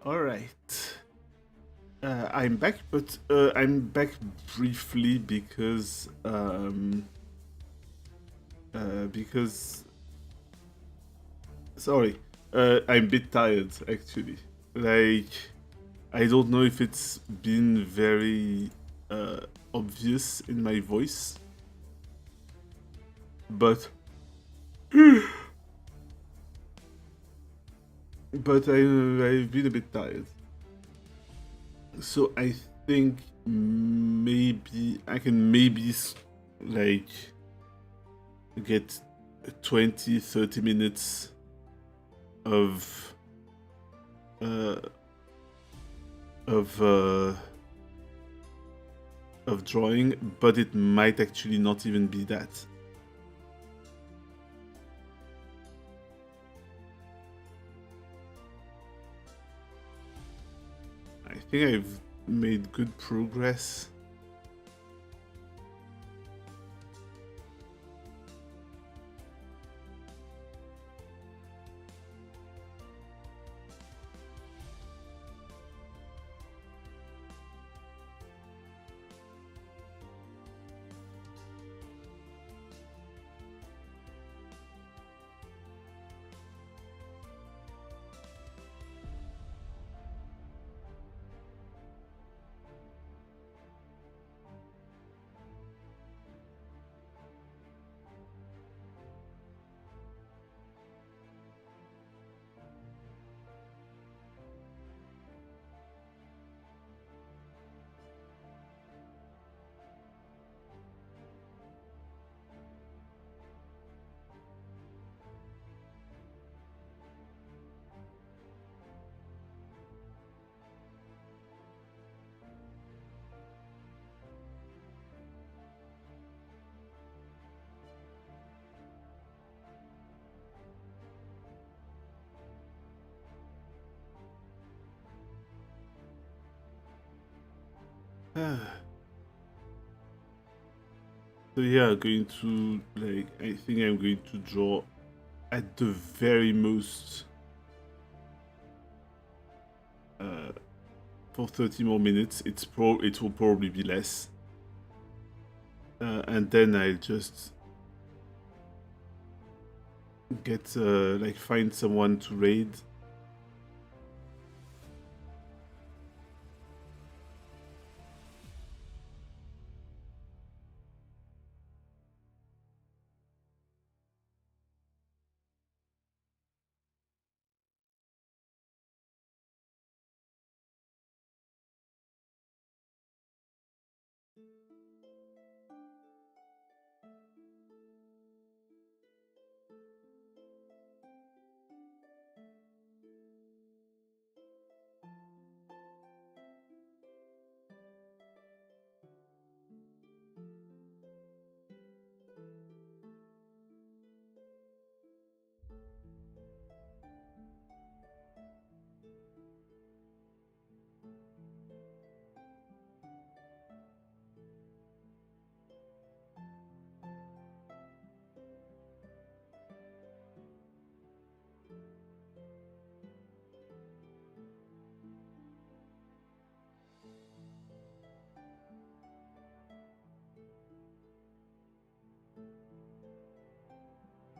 All right. I'm back, but I'm back briefly because sorry, I'm a bit tired actually. Like, I don't know if it's been very obvious in my voice, but I've been a bit tired. So I think maybe I can like get 20-30 minutes of uh of uh of drawing, but it might actually not even be that. I think I've made good progress. So yeah, I think I'm going to draw at the very most for 30 more minutes. It will probably be less. And then I'll just get find someone to raid.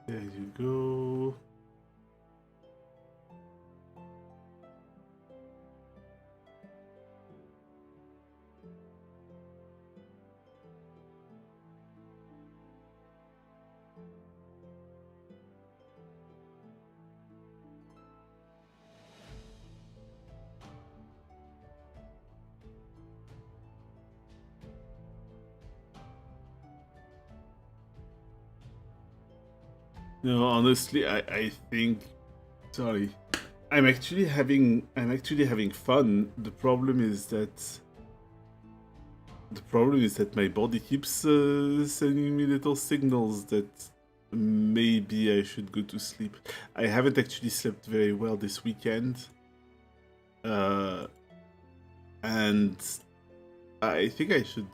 There you go. No, honestly, I think sorry. I'm actually having fun. The problem is that my body keeps sending me little signals that maybe I should go to sleep. I haven't actually slept very well this weekend. And I think I should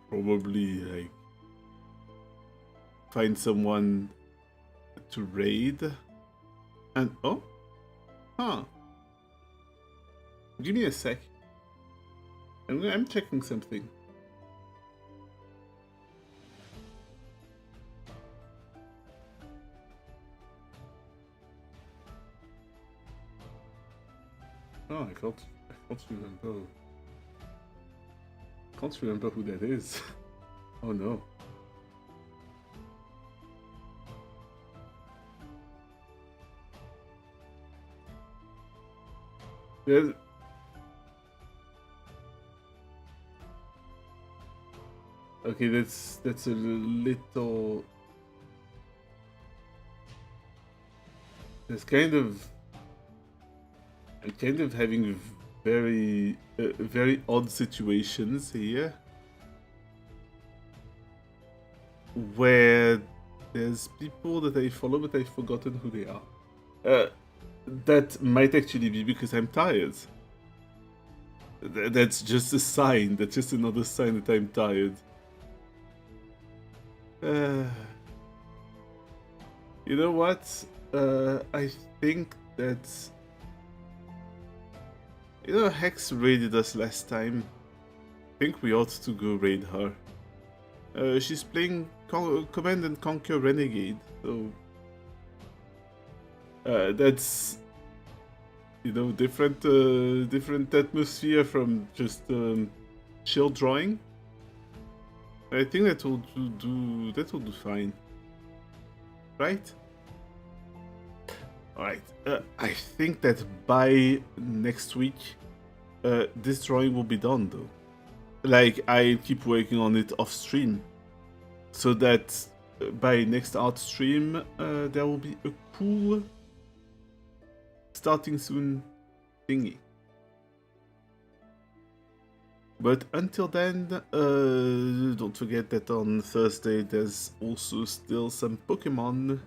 probably like find someone to raid. And oh, huh. Give me a sec. I'm checking something. Oh, I can't remember. Can't remember who that is. Oh no. There's... Okay, that's a little... There's kind of having very very odd situations here where there's people that I follow but I've forgotten who they are. That might actually be because I'm tired. That's just a sign. That's just another sign that I'm tired. You know what? I think that... You know, Hex raided us last time. I think we ought to go raid her. She's playing Command and Conquer Renegade, so... that's... You know, different atmosphere from just chill drawing. I think that will do fine. Right? Alright, I think that by next week, this drawing will be done though. Like, I keep working on it off stream. So that by next art stream, there will be a cool starting soon thingy. But until then, don't forget that on Thursday there's also still some Pokemon.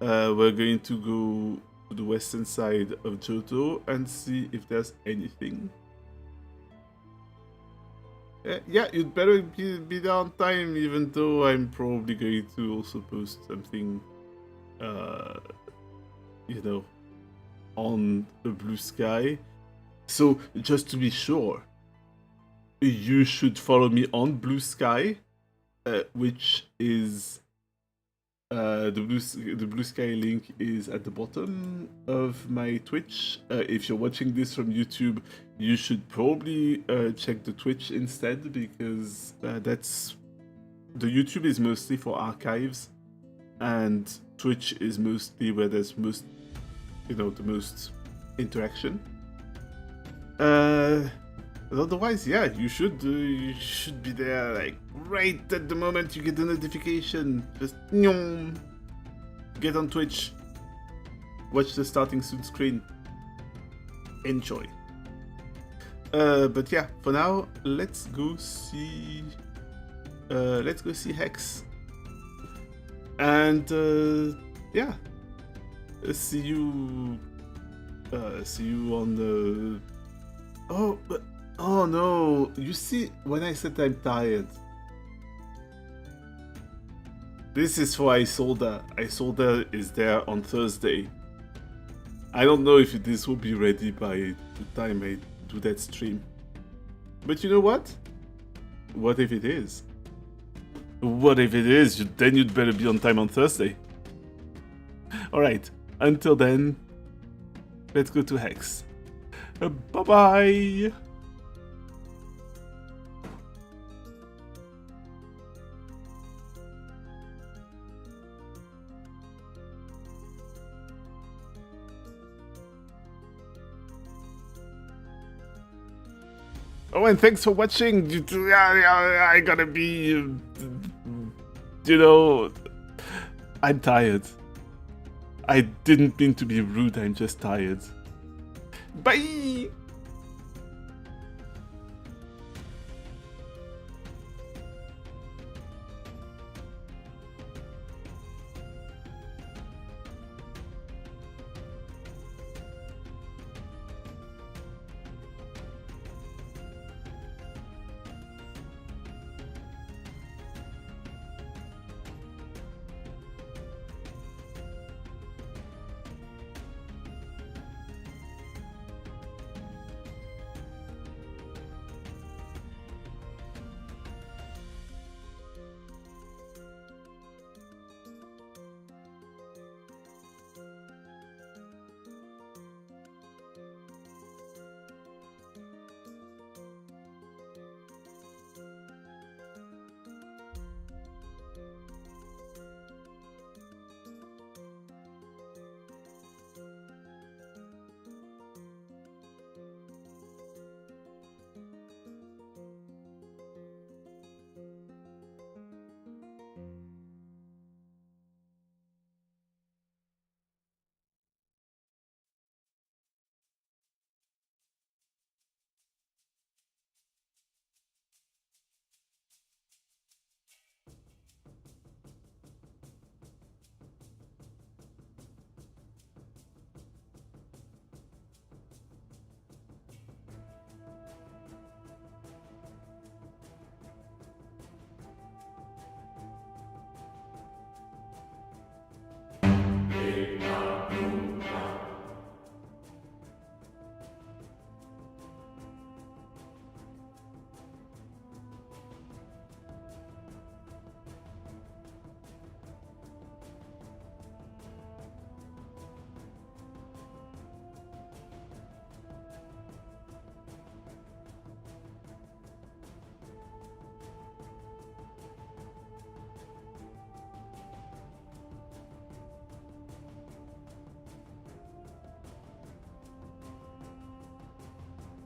We're going to go to the western side of Johto and see if there's anything. Yeah, you'd better be there on time, even though I'm probably going to also post something, you know, on the Blue Sky. So, just to be sure, you should follow me on Blue Sky, which is... the Blue Sky link is at the bottom of my Twitch. If you're watching this from YouTube, you should probably check the Twitch instead, because that's... The YouTube is mostly for archives, and Twitch is mostly where there's most, you know, the most interaction. Otherwise, yeah, you should be there, like, right at the moment you get the notification. Just get on Twitch, watch the starting soon screen, enjoy. But yeah, for now, let's go see Hex, and yeah, see you on the... Oh no, you see, when I said I'm tired, this is for Isolda. Isolda is there on Thursday. I don't know if this will be ready by the time I do that stream. But you know what? What if it is? What if it is? Then you'd better be on time on Thursday. Alright, until then, let's go to Hex. Bye-bye! Oh, and thanks for watching. I gotta be, you know, I'm tired. I didn't mean to be rude, I'm just tired. Bye!